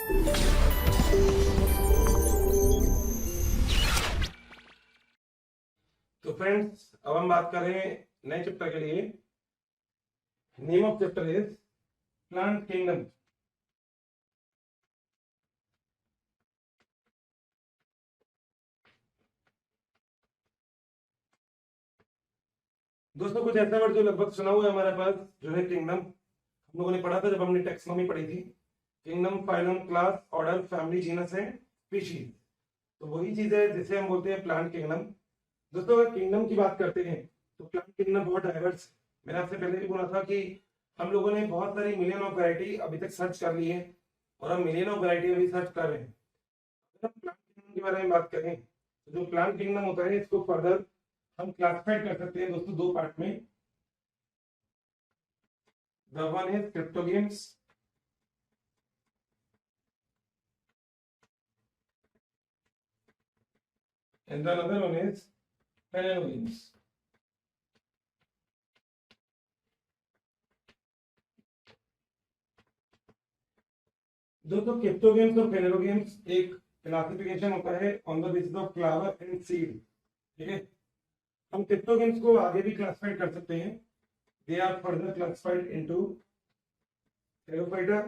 तो फ्रेंड्स, अब हम बात कर रहे हैं नए चैप्टर के लिए। Name of chapter is plant kingdom. दोस्तों, कुछ ऐसा वर्ड जो लगभग सुना हुआ है हमारे पास, जो है किंगडम। हम लोगों ने पढ़ा था जब हमने टैक्सोनॉमी पढ़ी थी। Kingdom, phylum, class, order, family, genus and species. तो वही चीज है जिसे हम बोलते हैं प्लांट किंगडम। दोस्तों, अगर किंगडम की बात करते हैं तो प्लांट किंगडम बहुत डाइवर्स है। मैंने आपसे पहले भी बोला था कि हम लोगों ने बहुत सारी मिलियन ऑफ वैरायटी अभी तक सर्च कर ली है और हम मिलियन ऑफ वैरायटी अभी सर्च कर रहे हैं। अगर हम प्लांट किंगडम के बारे में बात करें तो जो प्लांट किंगडम होता है इसको फर्दर हम क्लासिफाइड कर सकते हैं दोस्तों दो पार्ट में। The one is cryptogams and the other one is phenologenes. दोस्तों, क्रिप्टोगेम्स और फेनेरोगेम्स एक क्लासिफिकेशन होता है on the basis of flower and seed. ठीक है, हम क्रिप्टोगेम्स को आगे भी क्लासिफाइड कर सकते हैं। They are further classified into thallophyta,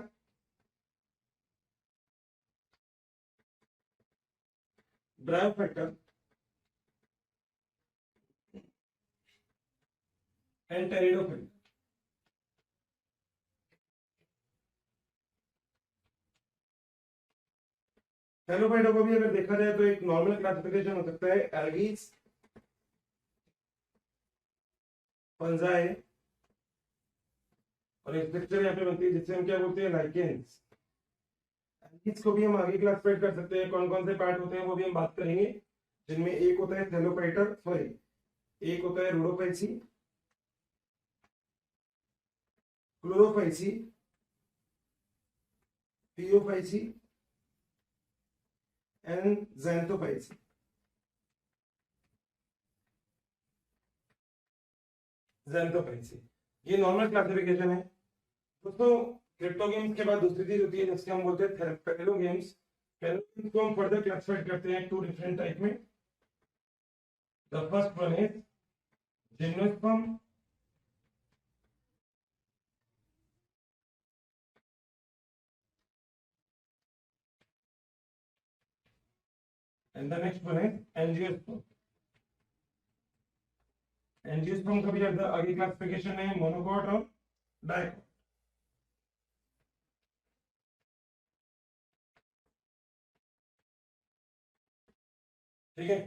bryophyta and pteridophyta. Thallophyta को भी अगर देखा जाए तो एक नॉर्मल क्लासिफिकेशन हो सकता है एल्गीज, फंजाई, और एक स्ट्रक्चर यहाँ पे बनती है जिससे हम क्या बोलते हैं, लाइकेंस। एल्गीज को भी हम आगे क्लासिफाइड कर सकते हैं। कौन कौन से पार्ट होते हैं वो भी हम बात करेंगे, जिनमें एक होता है थेलोफाइटा, सॉरी एक होता है रोडोफाइसी, क्लोरोफाइसी, थियोफाइसी एंड ज़ैंथोफाइसी। ज़ैंथोफाइसी, ये नॉर्मल क्लासिफिकेशन है दोस्तों। क्रिप्टोगेम्स के बाद दूसरी चीज होती है जिसके हम बोलते हैं फेनेलोगेम्स। फेनेलोगेम्स को हम फर्दर क्लासिफाइड करते हैं टू डिफरेंट टाइप में। The first one is gymnosperm and the next one is angiosperm. Angiosperm का भी आगे क्लासिफिकेशन है मोनोकॉट और डाइकॉट। ठीक है,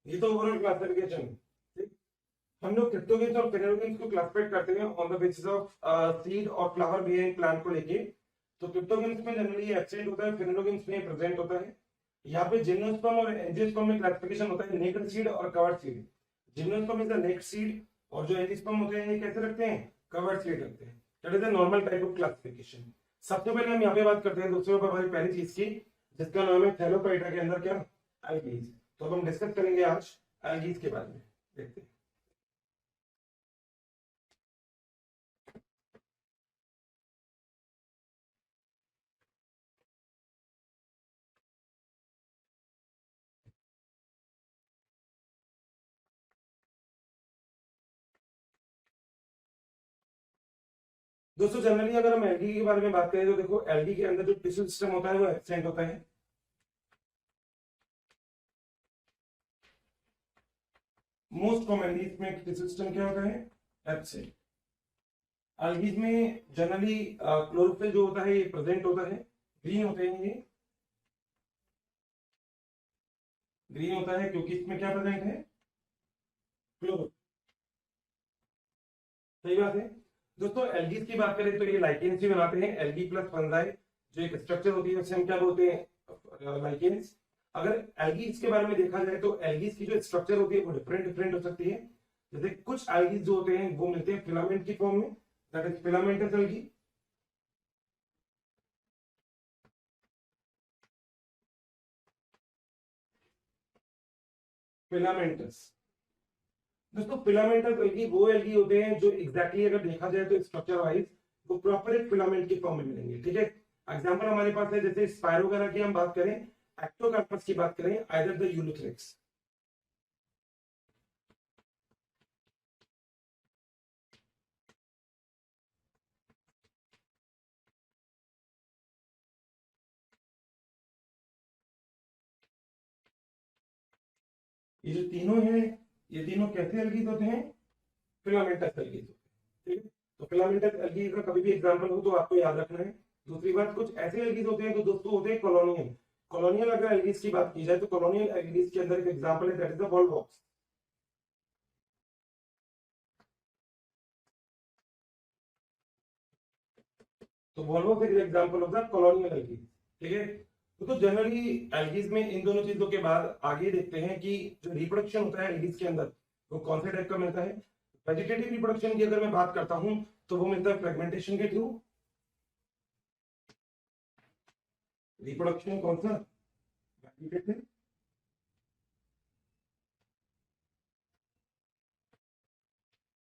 ये तो ओवरऑल क्लासिफिकेशन है। हम लोग क्रिप्टोगेम्स और फेनेलोगेम्स को क्लासिफाइड करते हैं on the basis of seed और फ्लावर बिहेवियर प्लांट को लेके। तो क्रिप्टोगेम्स में जनरली एब्सेंट होता है, फेनेलोगेम्स में प्रेजेंट होता है। यहाँ पे जिम्नोस्पर्म और एंजियोस्पर्म में क्लासिफिकेशन होता है नेक्ड सीड और covered seed. Gymnosperm is the naked seed और जो एंजियोस्पर्म होते हैं ये कैसे रखते हैं, कवर्ड सीड रखते हैं। That is the normal type of classification. सबसे पहले हम यहाँ पे बात करते हैं दोस्तों हमारी पहली चीज की, जिसका नाम है थैलोफाइटा के अंदर क्या, एल्गीज। तो अब हम डिस्कस करेंगे आज एल्गीज के बारे में। देखते हैं दोस्तों। जनरली अगर हम एल्गी के बारे में बात करें तो देखो, एल्गी के अंदर जो टिश्यू सिस्टम होता है वो एब्सेंट होता है। मोस्ट कॉमनली इसमें टिश्यू सिस्टम क्या होता है, एब्सेंट। एल्गीज में जनरली क्लोरोफिल जो होता है ये प्रेजेंट होता है, ग्रीन होते हैं ये, ग्रीन होता है क्योंकि इसमें क्या प्रेजेंट है, क्लोरोफिल। सही बात है दोस्तों। एल्गीज की बात करें तो ये लाइकेंस भी बनाते हैं, एल्गी प्लस फंजाई जो एक स्ट्रक्चर होती है उसे हम क्या बोलते हैं, लाइकेंस। अगर एल्गीज के बारे में देखा जाए तो एल्गीज की जो स्ट्रक्चर होती है वो डिफरेंट डिफरेंट हो सकती है। जैसे कुछ एल्गीज जो होते हैं वो मिलते हैं फिलामेंट की फॉर्म में, that is filamentous algae. Filamentous दोस्तों, फिलामेंटस एल्गी वो एल्गी होते हैं जो एग्जैक्टली अगर देखा जाए तो स्ट्रक्चर वाइज वो प्रॉपर एक फिलामेंट की फॉर्म में मिलेंगे। ठीक है, एग्जाम्पल हमारे पास है, जैसे स्पाइरो वगैरह की हम बात करें, एक्टोकार्पस की बात करें, आइदर द यूलोथ्रिक्स। ये जो तीनों हैं, ये तीनों कैसे एल्गीज होते हैं? फिलामेंटस एल्गीज होते हैं। ठीक है, तो फिलामेंटस एल्गीज का कभी भी एग्जांपल हो तो आपको याद रखना है। दूसरी बात, कुछ ऐसे एल्गीज होते हैं जो दोस्तों होते हैं कॉलोनियल। कॉलोनियल अगर एल्गीज की बात की जाए तो कॉलोनियल एल्गीज के अंदर एक एग्जांपल है, दैट इज द वॉल्वॉक्स। तो वॉल्वॉक्स एक example of the colonial algae. ठीक है, तो जनरली एल्गीज में इन दोनों चीजों के बाद आगे देखते हैं कि जो रिप्रोडक्शन होता है एल्गीज के अंदर वो कौन से टाइप का मिलता है। वेजिटेटिव रिप्रोडक्शन की अगर मैं बात करता हूं तो वो मिलता है फ्रेगमेंटेशन के थ्रू। रिप्रोडक्शन कौन सा? Vegetative,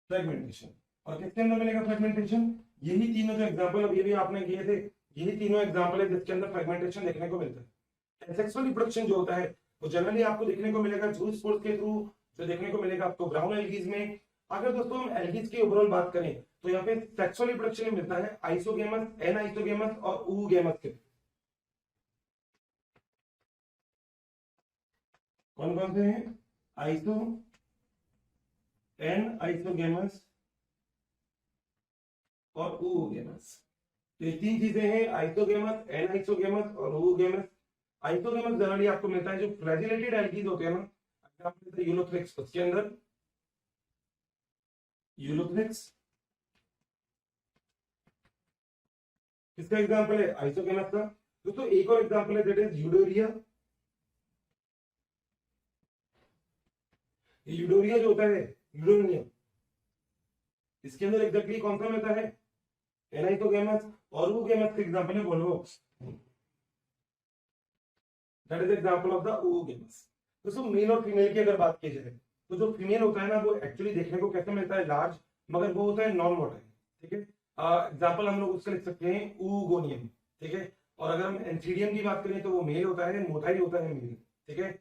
fragmentation. और किसके अंदर मिलेगा फ्रेगमेंटेशन? यही तीनों जो एग्जांपल अभी भी आपने किए थे, यही तीनों एग्जांपल है जिसके अंदर फ्रेगमेंटेशन देखने को मिलता है। सेक्सुअल रिप्रोडक्शन जो होता है वो जनरली आपको देखने को मिलेगा जूस स्पोर्स के थ्रू, जो देखने को मिलेगा आपको ब्राउन एल्गीज में। अगर दोस्तों हम एल्गीज की ओवरऑल बात करें तो यहाँ पे सेक्सुअल रिप्रोडक्शन मिलता है आइसोगेमस, एन आइसोगेमस और oogemus के। कौन कौन से हैं? आइसो, एन आइसोगेमस और oogemus। तो ये तीन चीजें हैं, आइसोगेमस, एन आइसोगेमस और oogemus। आइसोगेमस जनरली आपको मिलता है जो फ्लैजिलेटेड एल्गीज होते हैं ना, यूलोथ्रिक्स, उसके अंदर यूलोथ्रिक्स किसका एग्जांपल है? आइसोगेमस का। दोस्तों एक और एग्जांपल है, दैट इज यूडोरिया। यूडोरिया जो होता है, यूडोरिया, इसके अंदर एग्जैक्टली कौन सा मिलता है? एनाइसोगेमस। और oogemus का एग्जांपल है volvox, that is example of the oogemus। दोस्तों मेल और फीमेल की अगर बात की जाए तो जो फीमेल होता है ना वो एक्चुअली देखने को कैसे मिलता है? लार्ज, मगर वो होता है नॉन मोटाइल। ठीक है, एग्जांपल हम लोग उसका लिख सकते हैं oogonia। ठीक है, और अगर हम एंथीडियम की बात करें तो वो मेल होता है, मोटाइल होता है मेल। ठीक है,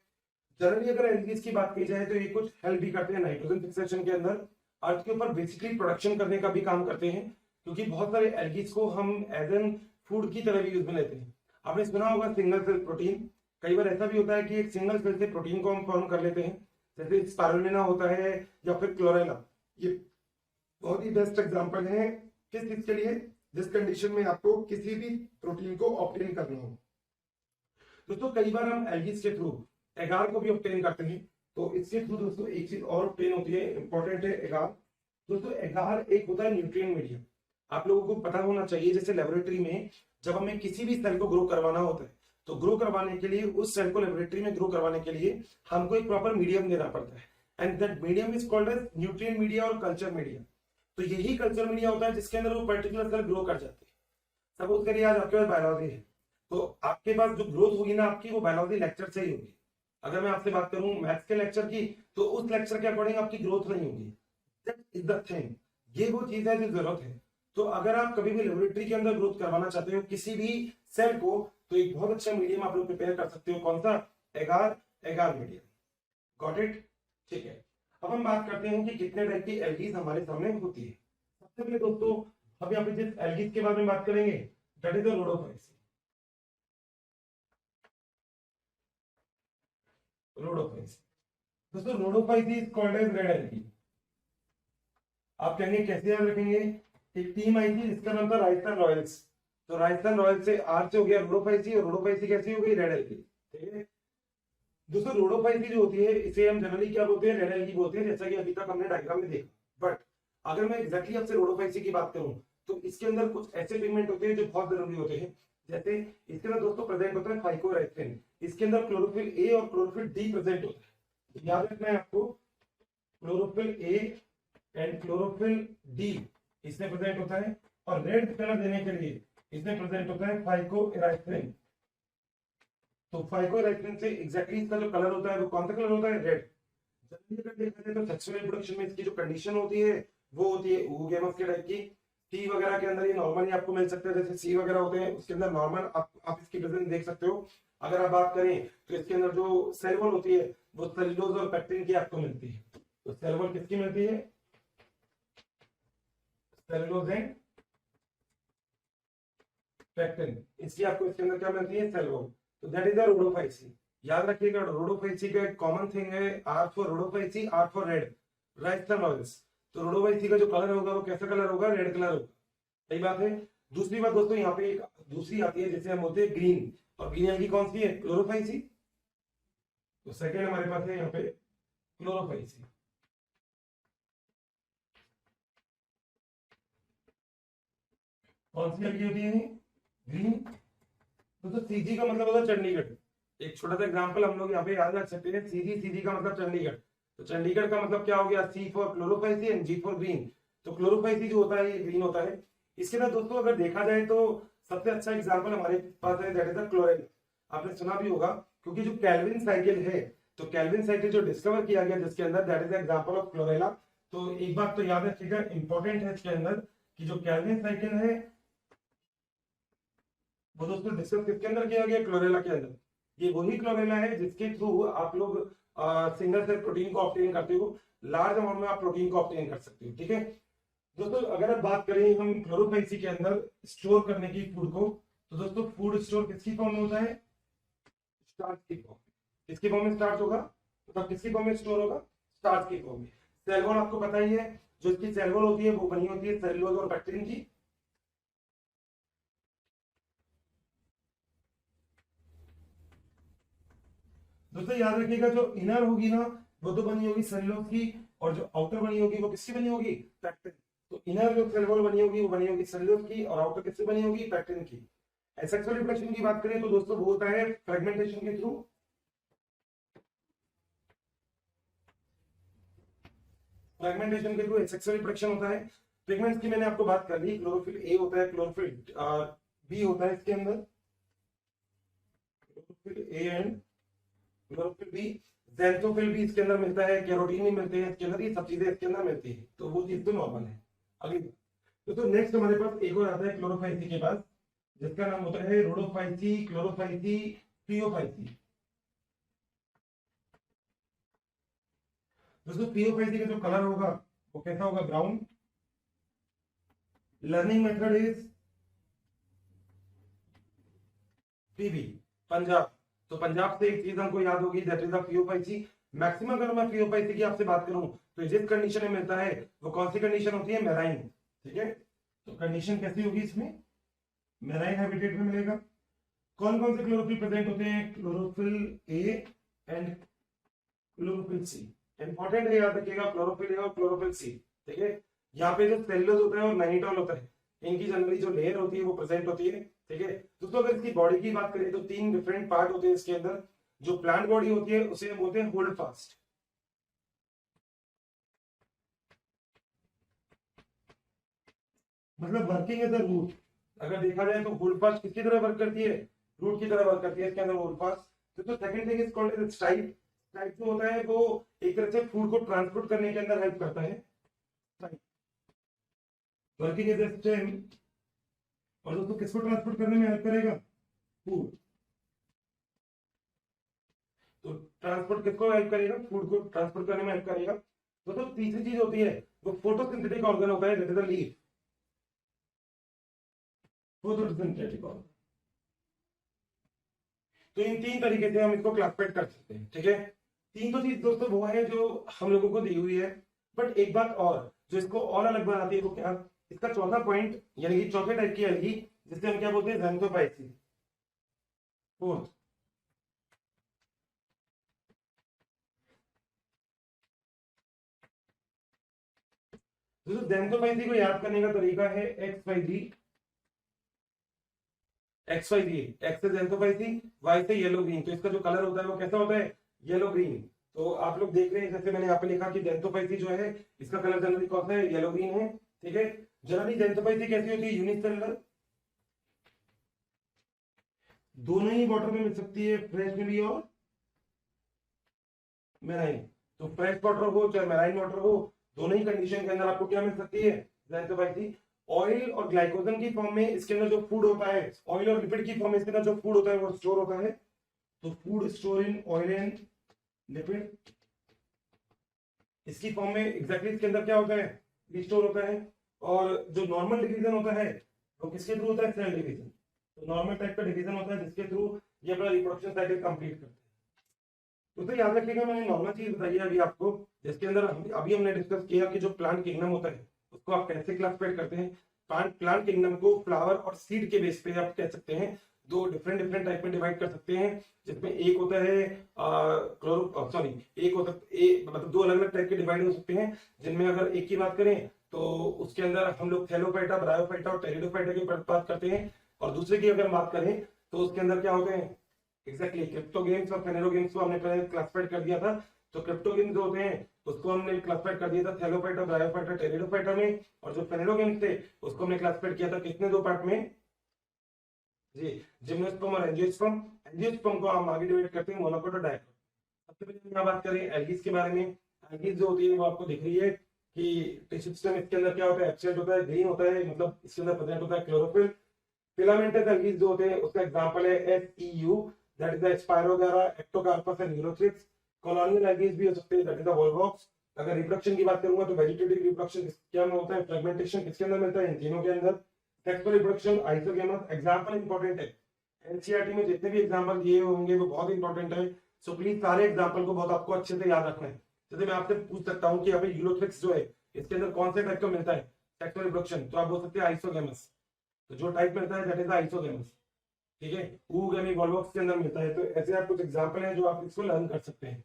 जनरली अगर एल्गीज की बात की जाए तो ये कुछ हेल्प भी करते हैं नाइट्रोजन फिक्सेशन के अंदर, अर्थ के ऊपर बेसिकली प्रोडक्शन करने का भी काम करते हैं, क्योंकि बहुत सारे एल्गीज को हम एज एन फूड की तरह भी यूज में लेते हैं। आपने सुना होगा सिंगल सेल प्रोटीन। कई बार ऐसा भी होता है कि एक सिंगल सेल से प्रोटीन को हम फॉर्म कर लेते हैं, जैसे स्पारुलिना होता है या फिर क्लोरेला। ये बहुत ही बेस्ट एग्जांपल है किस चीज के लिए? जिस कंडीशन में आपको किसी भी प्रोटीन को ऑब्टेन करना हो। दोस्तों कई बार हम एल्गीज के थ्रू एगार को भी ऑब्टेन करते हैं, तो इसके थ्रू दोस्तों एक चीज और ऑब्टेन होती है, इंपॉर्टेंट है एगार। दोस्तों एगार एक होता है न्यूट्रिएंट मीडियम। आप लोगों को पता होना चाहिए, जैसे लेबोरेटरी में जब हमें किसी भी सेल को ग्रो करवाना होता है तो ग्रो करवाने के लिए, उस सेल को लेबोरेटरी में ग्रो करवाने के लिए हमको एक प्रॉपर मीडियम देना पड़ता है, and that medium is called as nutrient media और कल्चर मीडिया। तो यही कल्चर मीडिया होता है जिसके अंदर वो पर्टिकुलर सेल ग्रो कर जाते हैं। सपोज करिए आज आपके पास बायोलॉजी है, तो आपके पास जो ग्रोथ होगी ना आपकी, वो बायोलॉजी लेक्चर से ही होगी। अगर मैं आपसे बात करूं मैथ्स के लेक्चर की, तो उस लेक्चर के अकॉर्डिंग आपकी ग्रोथ नहीं होगी। दैट इज द थिंग, ये वो चीज है जो जरूरत है। तो अगर आप कभी भी लेबोरेटरी के अंदर ग्रोथ करवाना चाहते हो किसी भी सेल को, तो एक बहुत अच्छा मीडियम आप लोग प्रिपेयर कर सकते हो। कौन सा? एगार, एगार मीडियम। Got it? ठीक है, अब हम बात करते हैं कि कितने टाइप की एल्गीज हमारे सामने होती है। सबसे पहले दोस्तों हम यहाँ पे जिस एल्गीज के बारे में बात करेंगे, that is the rhodophyceae. Rhodophyceae, दोस्तों rhodophyceae is called as red algae. आप कहेंगे कैसे याद रखेंगे? एक टीम आई थी जिसका नाम था राजस्थान रॉयल्स, तो राजस्थान रॉयल्स से आर से हो गया रोडोफाइसी, और रोडोफाइसी कैसी हो गई? Red algae. ठीक है दोस्तों, रोडोफाइसी जो होती है इसे हम जनरली क्या बोलते हैं? रेड एल्गी बोलते हैं, जैसा कि अभी तक हमने डायग्राम में देखा। बट अगर मैं एग्जैक्टली आपसे रोडोफाइसी की बात करूं तो इसके अंदर कुछ ऐसे पिगमेंट होते हैं जो बहुत जरूरी होते हैं। जैसे इसके अंदर दोस्तों प्रेजेंट होता है फाइकोराइसिन, इसके अंदर क्लोरोफिल ए और क्लोरोफिल डी प्रेजेंट होता है। याद रखना है आपको, chlorophyll a and chlorophyll D इसमें प्रेजेंट होता है, और रेड कलर देने के लिए इसमें प्रेजेंट होता है फाइकोराइसिन। तो फाइकोराइसिन से एग्जैक्टली इसका जो कलर होता है वो कौन सा कलर होता है? रेड। जनरली अगर देखा जाए तो सेक्सुअल रिप्रोडक्शन में इसकी जो कंडीशन होती है वो होती है oogemus के टाइप की। सी वगैरह के अंदर ये नॉर्मली आपको मिल सकते हैं, जैसे सी वगैरह होते हैं उसके अंदर नॉर्मल आप इसकी प्रेजेंस देख सकते हो। अगर आप बात करें तो इसके अंदर जो सेल वॉल होती है वो सेल्यूलोज और पेक्टिन की आपको मिलती है। तो सेल वॉल किसकी मिलती है? सेल्यूलोज एंड पेक्टिन, इसकी आपको इसके अंदर क्या मिलती है? Cell wall. तो दैट इज द रोडोफाइसी। याद रखिएगा रोडोफाइसी का एक कॉमन थिंग है, R for Rhodophyceae, R for red, right the noise. तो रोडोफाइसी का जो कलर होगा वो कैसा कलर होगा? रेड कलर होगा। सही बात है। दूसरी बात दोस्तों यहाँ पे एक दूसरी आती है जिसे हम बोलते हैं ग्रीन, और ग्रीन की कौन सी है? क्लोरोफाइसी। तो सेकेंड हमारे पास है यहाँ पे क्लोरोफाइसी। कौन सी लड़की होती है? ग्रीन। तो सीजी का मतलब होता है चंडीगढ़। एक छोटा सा एग्जांपल हम लोग यहाँ पे याद रख सकते हैं, सीजी, सीजी का मतलब चंडीगढ़। तो चंडीगढ़ का मतलब क्या हो गया? C for chlorophyceae and G for green. तो क्लोरोफाइसी जो होता है ये ग्रीन होता है। इसके साथ दोस्तों अगर देखा जाए तो सबसे अच्छा एग्जांपल हमारे पास है, दैट इज द क्लोरेला। आपने सुना भी होगा, क्योंकि जो कैल्विन साइकिल है, तो कैल्विन साइकिल जो डिस्कवर किया गया जिसके अंदर, that is the example of chlorella. तो एक बात तो याद रखिएगा इंपॉर्टेंट है इसके अंदर, कि जो कैल्विन साइकिल है वो दोस्तों डिस्कस किसके अंदर किया गया? क्लोरेला के अंदर। ये वही क्लोरेला है जिसके थ्रू आप लोग सिंगल सेल प्रोटीन को ऑब्टेन करते हो, लार्ज अमाउंट में आप प्रोटीन को ऑब्टेन कर सकते हो। ठीक है दोस्तों, अगर आप बात करें हम क्लोरोफाइसी के अंदर स्टोर करने की फूड को, तो दोस्तों फूड स्टोर किसकी फॉर्म में होता है? स्टार्च की फॉर्म। किसकी फॉर्म में स्टार्च होगा? मतलब किसकी फॉर्म में स्टोर होगा? स्टार्च की फॉर्म में। सेल वॉल आपको पता ही है, जो इसकी सेल वॉल होती है वो बनी होती है सेलुलोज और पेक्टिन की। दोस्तों याद रखिएगा जो इनर होगी ना वो तो बनी होगी सेलुलोज की, और जो आउटर बनी होगी वो किसकी बनी होगी? पेक्टिन। तो इनर जो सेल वॉल बनी होगी वो बनी होगी सेलुलोज की, और आउटर किससे बनी होगी? पेक्टिन की। एसेक्सुअल रिप्रोडक्शन की बात करें तो दोस्तों वो होता है फ्रेगमेंटेशन के थ्रू। फ्रेगमेंटेशन के थ्रू एसेक्सुअल रिप्रोडक्शन होता है। पिगमेंट्स की मैंने आपको बात कर ली, क्लोरोफिल ए होता है, क्लोरोफिल बी होता है इसके अंदर, chlorophyll a and chlorophyll b. Xanthophyll भी इसके अंदर मिलता है, कैरोटीन भी मिलते हैं इसके अंदर, ये सब चीजें इसके अंदर मिलती है, तो वो चीज तो नॉर्मल है। अगली तो नेक्स्ट हमारे पास एक और आता है क्लोरोफाइसी के पास, जिसका नाम होता है रोडोफाइसी, क्लोरोफाइसी, पियोफाइसी। दोस्तों पियोफाइसी का जो कलर होगा वो कैसा होगा? Brown. Learning method is PB, Punjab. तो पंजाब से एक चीज हमको याद होगी, that is the Phaeophyceae. Maximum अगर मैं पियोफाइसी की आपसे बात करूं तो जिस कंडीशन में मिलता है वो कौन सी कंडीशन होती है? मेराइन। ठीक है, तो कंडीशन कैसी होगी इसमें? मेराइन हैबिटेट में मिलेगा। कौन कौन से क्लोरोफिल प्रेजेंट होते हैं? Chlorophyll a and chlorophyll c. Important है, याद रखिएगा क्लोरोफिल ए और क्लोरोफिल सी। ठीक है, यहाँ पे जो सेलुलोज होता है और मैनिटोल होता है, इनकी जनरली जो लेयर होती है वो प्रेजेंट होती है। ठीक है दोस्तों, अगर इसकी बॉडी की बात करें तो तीन डिफरेंट पार्ट होते हैं इसके अंदर। जो प्लांट बॉडी होती है उसे हम बोलते हैं होल्ड फास्ट। मतलब वर्किंग एज अ रूट। अगर देखा जाए तो होल्ड फास्ट किसकी तरह वर्क करती है? रूट की तरह वर्क करती है इसके अंदर होल्ड फास्ट। तो second thing is called as stipe. Stipe जो होता है वो एक तरह से फूड को ट्रांसपोर्ट करने के अंदर हेल्प करता है। Working as a stem. और दोस्तों किसको ट्रांसपोर्ट करने में हेल्प करेगा? फूड। तो ट्रांसपोर्ट किसको हेल्प करेगा? फूड को ट्रांसपोर्ट करने में हेल्प करेगा। दोस्तों तीसरी चीज होती है वो फोटोसिंथेटिक ऑर्गन होता है, that is the leaf. Photosynthetic organ. तो इन तीन तरीके से हम इसको क्लासिफाइड कर सकते हैं। ठीक है, तीन तो चीज दोस्तों वो है जो हम लोगों को दी हुई है। बट एक बात और जो इसको और अलग बनाती है वो क्या? इसका चौथा पॉइंट, यानी कि चौथे टाइप की अलगी, जिससे हम क्या बोलते हैं? ज़ैंथोफाइसी। फोर्थ, दोस्तों ज़ैंथोफाइसी को याद करने का तरीका है एक्स वाई जी। एक्स वाई जी, एक्स से ज़ैंथोफाइसी, वाई से येलो ग्रीन। तो इसका जो कलर होता है वो कैसा होता है? Yellow green. तो आप लोग देख रहे हैं, जैसे मैंने यहाँ पे लिखा कि ज़ैंथोफाइसी जो है इसका कलर जनरली कौन सा है? येलो ग्रीन है। ठीक है, जनरली ज़ैंथोफाइसी कैसी होती है? यूनिसेलुलर। दोनों ही वाटर में मिल सकती है, फ्रेश में भी और मेराइन। तो फ्रेश वाटर हो चाहे मेराइन वाटर हो, दोनों ही कंडीशन के अंदर आपको क्या मिल सकती है? ज़ैंथोफाइसी। ऑयल और ग्लाइकोजन की फॉर्म में इसके अंदर जो फूड होता है, ऑयल और लिपिड की फॉर्म में इसके अंदर जो फूड होता है वो स्टोर होता है। तो food store in oil and lipid, इसकी फॉर्म में एग्जैक्टली इसके अंदर क्या होता है, स्टोर होता है। और जो नॉर्मल डिवीजन होता है वो किसके थ्रू होता है, सेल डिवीजन। तो नॉर्मल टाइप का डिवीजन होता है जिसके थ्रू ये अपना रिप्रोडक्शन साइकिल कंप्लीट करते हैं। तो याद रखिएगा, मैंने नॉर्मल चीज बताई है अभी आपको, जिसके अंदर अभी हमने डिस्कस किया कि जो प्लांट किंगडम होता है उसको आप कैसे क्लासिफाइड करते हैं। प्लांट किंगडम को फ्लावर और सीड के बेस पे आप कह सकते हैं दो डिफरेंट टाइप में डिवाइड कर सकते हैं, जिसमें एक होता है एक होता मतलब दो अलग अलग टाइप के डिवाइड हो सकते हैं, जिनमें अगर एक की बात करें तो उसके अंदर हम लोग थैलोफाइटा, ब्रायोफाइटा और टेरिडोफाइटा की बात करते हैं। और दूसरे की अगर बात करें तो उसके अंदर क्या होते हैं, एग्जैक्टली क्रिप्टोगेम्स और फेनेरोगेम्स को हमने पहले क्लासिफाइड कर दिया था। तो क्रिप्टोगेम्स जो होते हैं उसको हमने क्लासिफाइड कर दिया था थैलोफाइटा, ब्रायोफाइटा, टेरिडोफाइटा में। और जो फेनेरोगेम्स थे उसको हमने क्लासिफाइड किया था कितने, दो पार्ट में जी, जिम्नोस्पर्म और एंजियोस्पर्म। एंजियोस्पर्म को हम आगे डिवाइड करते हैं मोनोकोट और डाइकोट। सबसे पहले हम यहाँ बात करें एल्गीज के बारे में। एल्गीज जो होती है वो आपको दिख रही है कि टिश्यू सिस्टम इसके अंदर क्या होता है, एब्सेंट होता है, ग्रीन होता है, मतलब इसके अंदर प्रेजेंट होता है क्लोरोफिल। फिलामेंटस एल्गीज जो होते हैं उसका एग्जांपल है SEU, that is the spirogyra, ectocarpus and ulothrix. Colonial algaes भी हो सकते हैं, दैट इज द वोल्वॉक्स। अगर रिप्रोडक्शन की बात करूंगा तो वेजिटेटिव रिप्रोडक्शन क्या में होता है, फ्रेगमेंटेशन किसके अंदर मिलता है, इन तीनों के अंदर। Sexual reproduction isogamous. Example important है, एनसीईआरटी में जितने भी एग्जांपल दिए होंगे वो बहुत इंपॉर्टेंट है। सो प्लीज सारे एग्जांपल को बहुत आपको अच्छे से याद रखना है। जैसे मैं आपसे पूछ सकता हूँ कि यहाँ पे यूरोथ्रिक्स जो है इसके अंदर कौन से टाइप का मिलता है सेक्सुअल रिप्रोडक्शन, तो आप बोल सकते हैं आइसोगेमस। तो जो टाइप मिलता है दैट इज आइसोगेमस, ठीक है। oogamete वोल्वॉक्स के अंदर मिलता है। तो ऐसे आप कुछ एग्जांपल हैं जो आप इसको लर्न कर सकते हैं।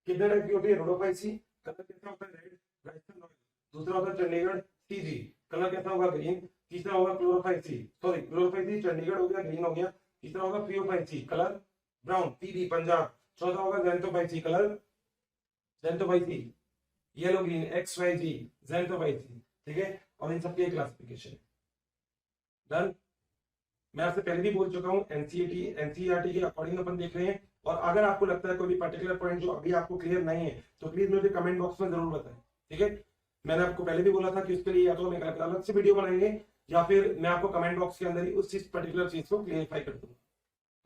कितने टाइप की होती है, रोडोफाइसी, कलर कैसा होता है, रेड, राइसन रॉयल। दूसरा होता है चंडीगढ़ सीजी, कलर कैसा होगा, ग्रीन। तीसरा होगा क्लोरोफाइसी, चंडीगढ़ हो गया, ग्रीन हो गया। तीसरा होगा Phaeophyceae, colour brown, PB Punjab. चौथा होगा Xanthophyceae, colour Xanthophyceae, yellow green, XYZ Xanthophyceae, ठीक है। और इन सबकी क्लासिफिकेशन डन। मैं आपसे पहले भी बोल चुका हूँ एनसीईआरटी के अकॉर्डिंग अपन देख रहे हैं। और अगर आपको लगता है कोई भी पर्टिकुलर पॉइंट जो अभी आपको क्लियर नहीं है तो प्लीज मुझे कमेंट बॉक्स में जरूर बताएं, ठीक है। मैंने आपको पहले भी बोला था कि उसके लिए या तो हम एक अलग से वीडियो बनाएंगे या फिर मैं आपको कमेंट बॉक्स के अंदर ही उस चीज पर्टिकुलर चीज को क्लियरिफाई कर दूंगा।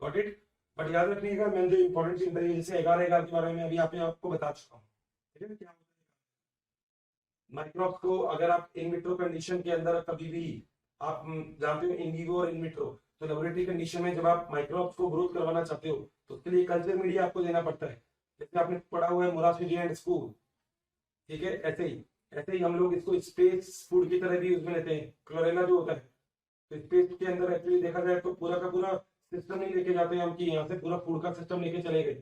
Got it. बट याद रखिएगा मैंने जो इंपॉर्टेंट चीज बताई जैसे 11 के बारे में अभी आपको बता चुका हूँ, ठीक है। क्या माइक्रोब्स को अगर आप इन विट्रो कंडीशन के अंदर कभी भी आप जानते हो इन विवो और इन विट्रो, तो लेबोरेटरी कंडीशन में जब आप माइक्रोब्स को ग्रोथ करवाना चाहते हो तो उसके लिए कल्चर मीडिया आपको देना पड़ता है। जैसे आपने पढ़ा हुआ है मोरासजी एंड स्कूल, ठीक है। ऐसे ही हम लोग इसको स्पेस फूड की तरह भी यूज में लेते हैं। क्लोरेला जो होता है तो स्पेस के अंदर एक्चुअली देखा जाए तो पूरा का पूरा सिस्टम नहीं लेके जाते हैं हम कि यहाँ से पूरा फूड का सिस्टम लेके चले गए।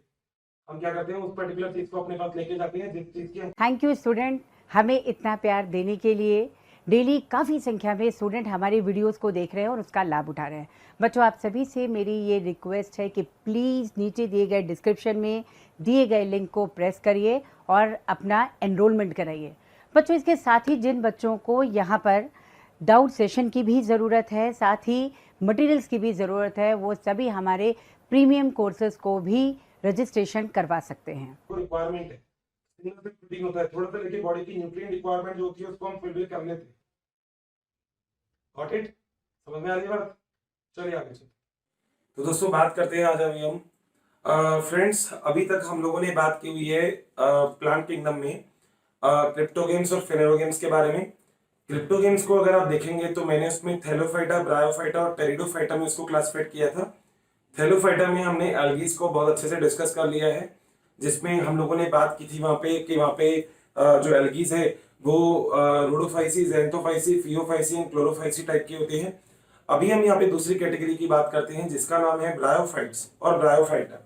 हम क्या करते हैं उस पर्टिकुलर चीज को अपने पास लेके जाते हैं जिस चीज की। थैंक यू स्टूडेंट, हमें इतना प्यार देने के लिए। डेली काफ़ी संख्या में स्टूडेंट हमारे वीडियोस को देख रहे हैं और उसका लाभ उठा रहे हैं। बच्चों, आप सभी से मेरी ये रिक्वेस्ट है कि प्लीज़ नीचे दिए गए डिस्क्रिप्शन में दिए गए लिंक को प्रेस करिए और अपना एनरोलमेंट कराइए। बच्चों, इसके साथ ही जिन बच्चों को यहाँ पर डाउट सेशन की भी ज़रूरत है, साथ ही मटेरियल्स की भी ज़रूरत है, वो सभी हमारे प्रीमियम कोर्सेज को भी रजिस्ट्रेशन करवा सकते हैं। रिक्वायरमेंट है, प्रोटीन होता है, थोड़ा सा लेके बॉडी की न्यूट्रिएंट रिक्वायरमेंट जो होती है उसको हम फुलफिल कर लेते हैं। गॉट इट, समझ में आ रही बात। चलिए आगे चलते। तो दोस्तों बात करते हैं आज हम फ्रेंड्स अभी तक हम लोगों ने बात की हुई है प्लांट किंगडम में क्रिप्टोगेम्स और फेनेरोगेम्स के बारे में। क्रिप्टोगेम्स को अगर आप देखेंगे तो मैंने उसमें थैलोफाइटा, ब्रायोफाइटा और टेरिडोफाइटा में इसको क्लासिफाइड किया था। थैलोफाइटा में हमने एल्गीज को बहुत अच्छे से डिस्कस कर लिया है, जिसमें हम लोगों ने बात की थी वहां पे कि वहां पे जो एल्गीज है वो rhodophyceae, xanthophyceae, phaeophyceae and chlorophyceae type के होते हैं। अभी हम यहाँ पे दूसरी कैटेगरी की बात करते हैं जिसका नाम है ब्रायोफाइट्स और ब्रायोफाइटा।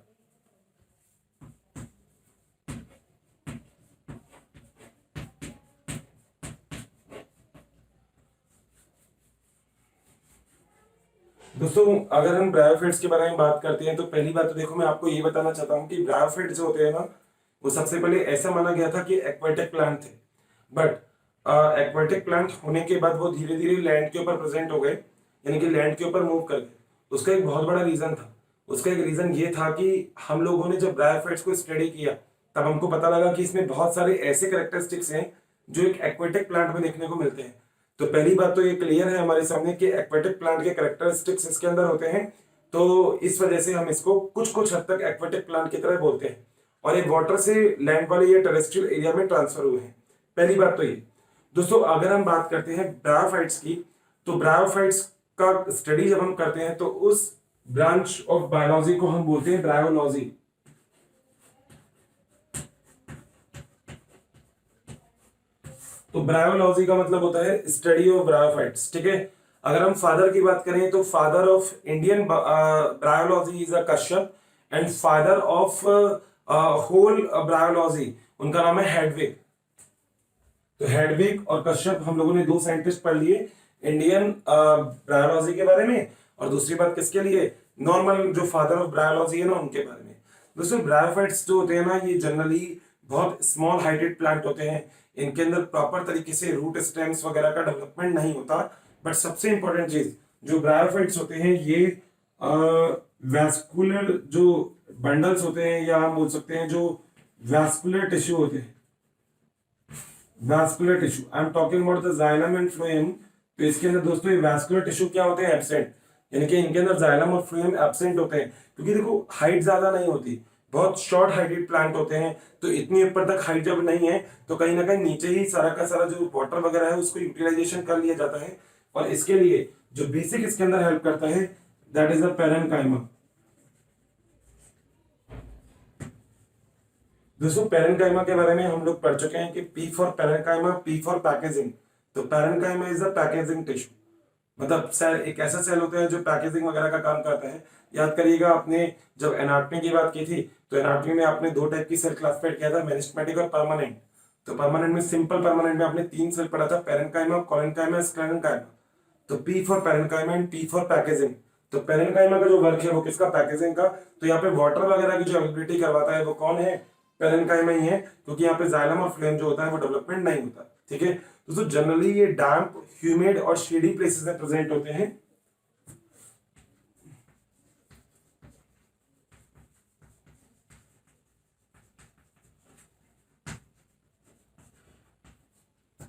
दोस्तों अगर हम ब्रायोफाइट्स के बारे में बात करते हैं तो पहली बात तो देखो मैं आपको ये बताना चाहता हूँ कि ब्रायोफाइट्स जो होते हैं ना वो सबसे पहले ऐसा माना गया था कि एक्वाटिक प्लांट थे, बट एक्वाटिक प्लांट होने के बाद वो धीरे धीरे लैंड के ऊपर प्रेजेंट हो गए, यानी कि लैंड के ऊपर मूव कर गए। उसका एक बहुत बड़ा रीजन था। उसका एक रीजन ये था कि हम लोगों ने जब ब्रायोफाइट्स को स्टडी किया तब हमको पता लगा कि इसमें बहुत सारे ऐसे कैरेक्टरिस्टिक्स हैं जो एक एक्वाटिक प्लांट में देखने को मिलते हैं। तो पहली बात तो ये क्लियर है हमारे सामने कि एक्वेटिक प्लांट के कैरेक्टरिस्टिक्स इसके अंदर होते हैं, तो इस वजह से हम इसको कुछ कुछ हद तक एक्वेटिक प्लांट की तरह बोलते हैं, और ये वाटर से लैंड वाले या टेरेस्ट्रियल एरिया में ट्रांसफर हुए हैं। पहली बात तो ये। दोस्तों अगर हम बात करते हैं ब्रायोफाइट्स की, तो ब्रायोफाइट्स का स्टडी जब हम करते हैं तो उस ब्रांच ऑफ बायोलॉजी को हम बोलते हैं ब्रायोलॉजी। तो ब्रायोलॉजी का मतलब होता है स्टडी ऑफ ब्रायोफाइट्स, ठीक है। अगर हम फादर की बात करें तो father of Indian bryology is a Kashyap, and father of whole bryology उनका नाम है हेडविग। तो हेडविग और कश्यप हम लोगों ने दो साइंटिस्ट पढ़ लिए इंडियन ब्रायोलॉजी के बारे में, और दूसरी बात किसके लिए, नॉर्मल जो फादर ऑफ ब्रायोलॉजी है ना उनके बारे में। दोस्तों ब्रायोफाइट्स जो होते हैं ना ये जनरली बहुत स्मॉल हाइटेड प्लांट होते हैं, इनके अंदर प्रॉपर तरीके से रूट स्टेम्स वगैरह का डेवलपमेंट नहीं होता। बट सबसे इंपॉर्टेंट चीज जो ब्रायोफाइट्स होते हैं ये वैस्कुलर जो बंडल्स होते हैं, या हम बोल सकते हैं जो वैस्कुलर टिश्यू होते हैं, vascular tissue, I am talking about the xylem and phloem. तो इसके अंदर दोस्तों ये वैस्कुलर टिश्यू क्या होते हैं, एब्सेंट, यानी कि इनके अंदर जाइलम और फ्लोएम एब्सेंट होते हैं, क्योंकि देखो हाइट ज्यादा नहीं होती, बहुत शॉर्ट हाइटेड प्लांट होते हैं, तो इतनी ऊपर तक हाइट जब नहीं है तो कहीं ना कहीं नीचे ही सारा का सारा जो वाटर वगैरह है उसको यूटिलाइजेशन कर लिया जाता है, और इसके लिए जो बेसिक इसके अंदर हेल्प करता है दैट इज द पैरेन्काइमा। दोस्तों पैरेन्काइमा के बारे में हम लोग पढ़ चुके हैं कि P for parenchyma, P for packaging. तो parenchyma is the packaging tissue, मतलब सेल, एक ऐसा सेल होता है जो पैकेजिंग वगैरह का काम करता है। याद करिएगा आपने जब एनाटॉमी की बात की थी तो एनाटॉमी में आपने दो टाइप की सेल क्लासिफाइड किया था, मेरिस्टेमेटिक और परमानेंट। तो परमानेंट में, सिंपल परमानेंट में आपने तीन सेल पढ़ा था, पैरेन्काइमा, कोलेन्काइमा, स्क्लेरेन्काइमा। तो P for parenchyma and P for packaging. तो पैरेन्काइमा का जो वर्क है वो किसका, पैकेजिंग का। तो यहाँ पे वाटर वगैरह की जो अवेलेबिलिटी करवाता है वो कौन है, पैरेन्काइमा ही है, क्योंकि यहाँ पे जाइलम और फ्लोएम जो होता है वो डेवलपमेंट नहीं होता, ठीक है। दोस्तों जनरली ये डैम्प, ह्यूमिड और शेडी प्लेसेस में प्रेजेंट होते हैं।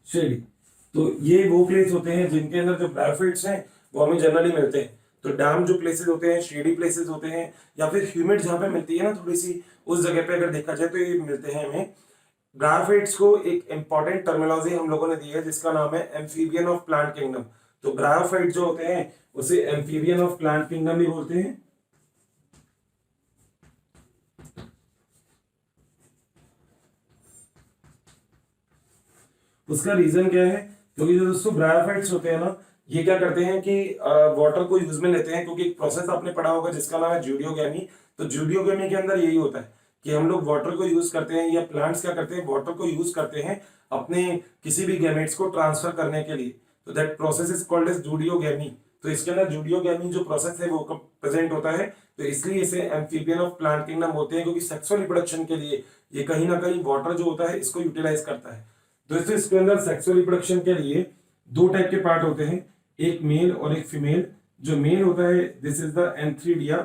शेडी, तो ये वो प्लेस होते हैं जिनके अंदर जो ब्रायोफाइट्स हैं वो हमें जनरली मिलते हैं। तो डैम जो प्लेसेस होते हैं, शेडी प्लेसेस होते हैं, या फिर ह्यूमिड जहां पे मिलती है ना थोड़ी सी, उस जगह पे अगर देखा जाए तो ये मिलते हैं हमें। ब्रायोफाइट्स को एक इंपॉर्टेंट टर्मिनोलॉजी हम लोगों ने दी है जिसका नाम है एम्फीबियन ऑफ प्लांट किंगडम। तो ब्रायोफाइट जो होते हैं उसे एम्फीबियन ऑफ प्लांट किंगडम भी बोलते हैं। उसका रीजन क्या है, क्योंकि जो दोस्तों ब्रायोफाइट्स होते हैं ना ये क्या करते हैं कि वाटर को यूज में लेते हैं, क्योंकि एक प्रोसेस आपने पढ़ा होगा जिसका नाम है जूडियोगेमी। तो जूडियोगेमी के अंदर यही होता है कि हम लोग वाटर को यूज करते हैं, या प्लांट्स क्या करते हैं, वाटर को यूज करते हैं अपने किसी भी गैमेट्स को ट्रांसफर करने के लिए। तो that process is called as zoidiogamy. तो इसके अंदर जूडियोगेमी जो प्रोसेस है वो प्रेजेंट होता है, तो इसलिए इसे एम्फीबियन ऑफ प्लांट किंगडम बोलते हैं, क्योंकि सेक्सुअल रिप्रोडक्शन के लिए ये कहीं ना कहीं वाटर जो होता है इसको यूटिलाइज करता है। दोस्तों इसके अंदर सेक्सुअल रिप्रोडक्शन के लिए दो टाइप के पार्ट होते हैं, एक मेल और एक फीमेल। जो मेल होता है this is the antheridia,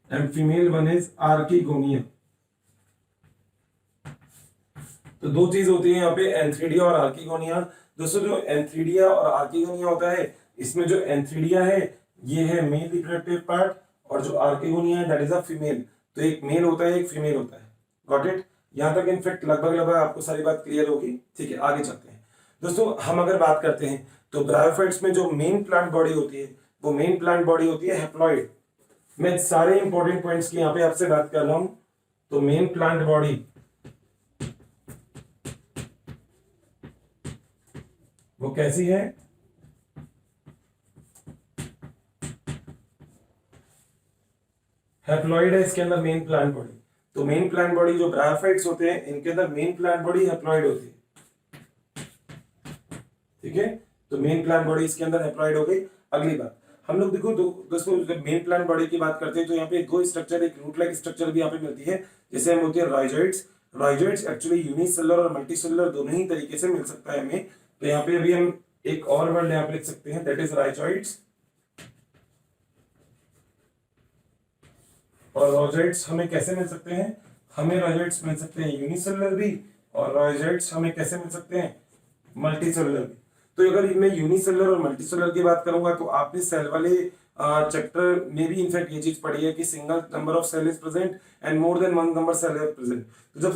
and female one is archegonia. तो दो चीज होती है यहाँ पे, एंथ्रीडिया और आर्किगोनिया। दोस्तों जो एंथ्रीडिया और आर्किगोनिया होता है, इसमें जो एंथ्रीडिया है ये है मेल रिप्रोडक्टिव पार्ट, और जो आर्किगोनिया है दैट इज अ फीमेल। तो एक मेल होता है एक फीमेल होता है। गॉट इट, यहां तक इनफेक्ट लगभग आपको सारी बात क्लियर होगी, ठीक है। आगे चलते हैं दोस्तों, हम अगर बात करते हैं तो ब्रायोफाइट्स में जो मेन प्लांट बॉडी होती है वो मेन प्लांट बॉडी होती है हैप्लॉइड। मैं सारे इंपॉर्टेंट पॉइंट्स की यहाँ पे आपसे बात कर रहा हूं। तो मेन प्लांट बॉडी वो कैसी है, हैप्लॉइड है इसके अंदर मेन प्लांट बॉडी। तो मेन प्लांट बॉडी जो ब्रायोफाइट्स होते हैं इनके अंदर मेन प्लांट बॉडी हैप्लॉइड होती है, ठीक है। तो मेन प्लांट बॉडी इसके अंदर हैप्लॉइड हो गई। अगली बात हम लोग देखो दोस्तों जब मेन प्लांट बॉडी की बात करते हैं तो यहाँ पे दो स्ट्रक्चर, एक रूट लाइक स्ट्रक्चर भी यहाँ पे मिलती है जिसे हम बोलते हैं राइजोइड्स। राइजोइड्स एक्चुअली यूनिसेलुलर और मल्टीसेलुलर दोनों ही तरीके से मिल सकता है हमें। तो यहाँ पे अभी हम एक और वर्ड यहाँ पे लिख सकते हैं दैट इज राइजोइड्स। और राइजोइड्स हमें कैसे मिल सकते हैं, हमें राइजोइड्स मिल सकते हैं यूनिसेलुलर भी, और राइजोइड्स हमें कैसे मिल सकते हैं, मल्टी सेलुलर भी। तो अगर मैं यूनिसेलुलर और मल्टी सेलुलर की बात करूंगा तो आपने सेल वाले चैप्टर में भी इनफैक्ट ये चीज पढ़ी है कि single number of cell is present and more than one number cell is present. तो जब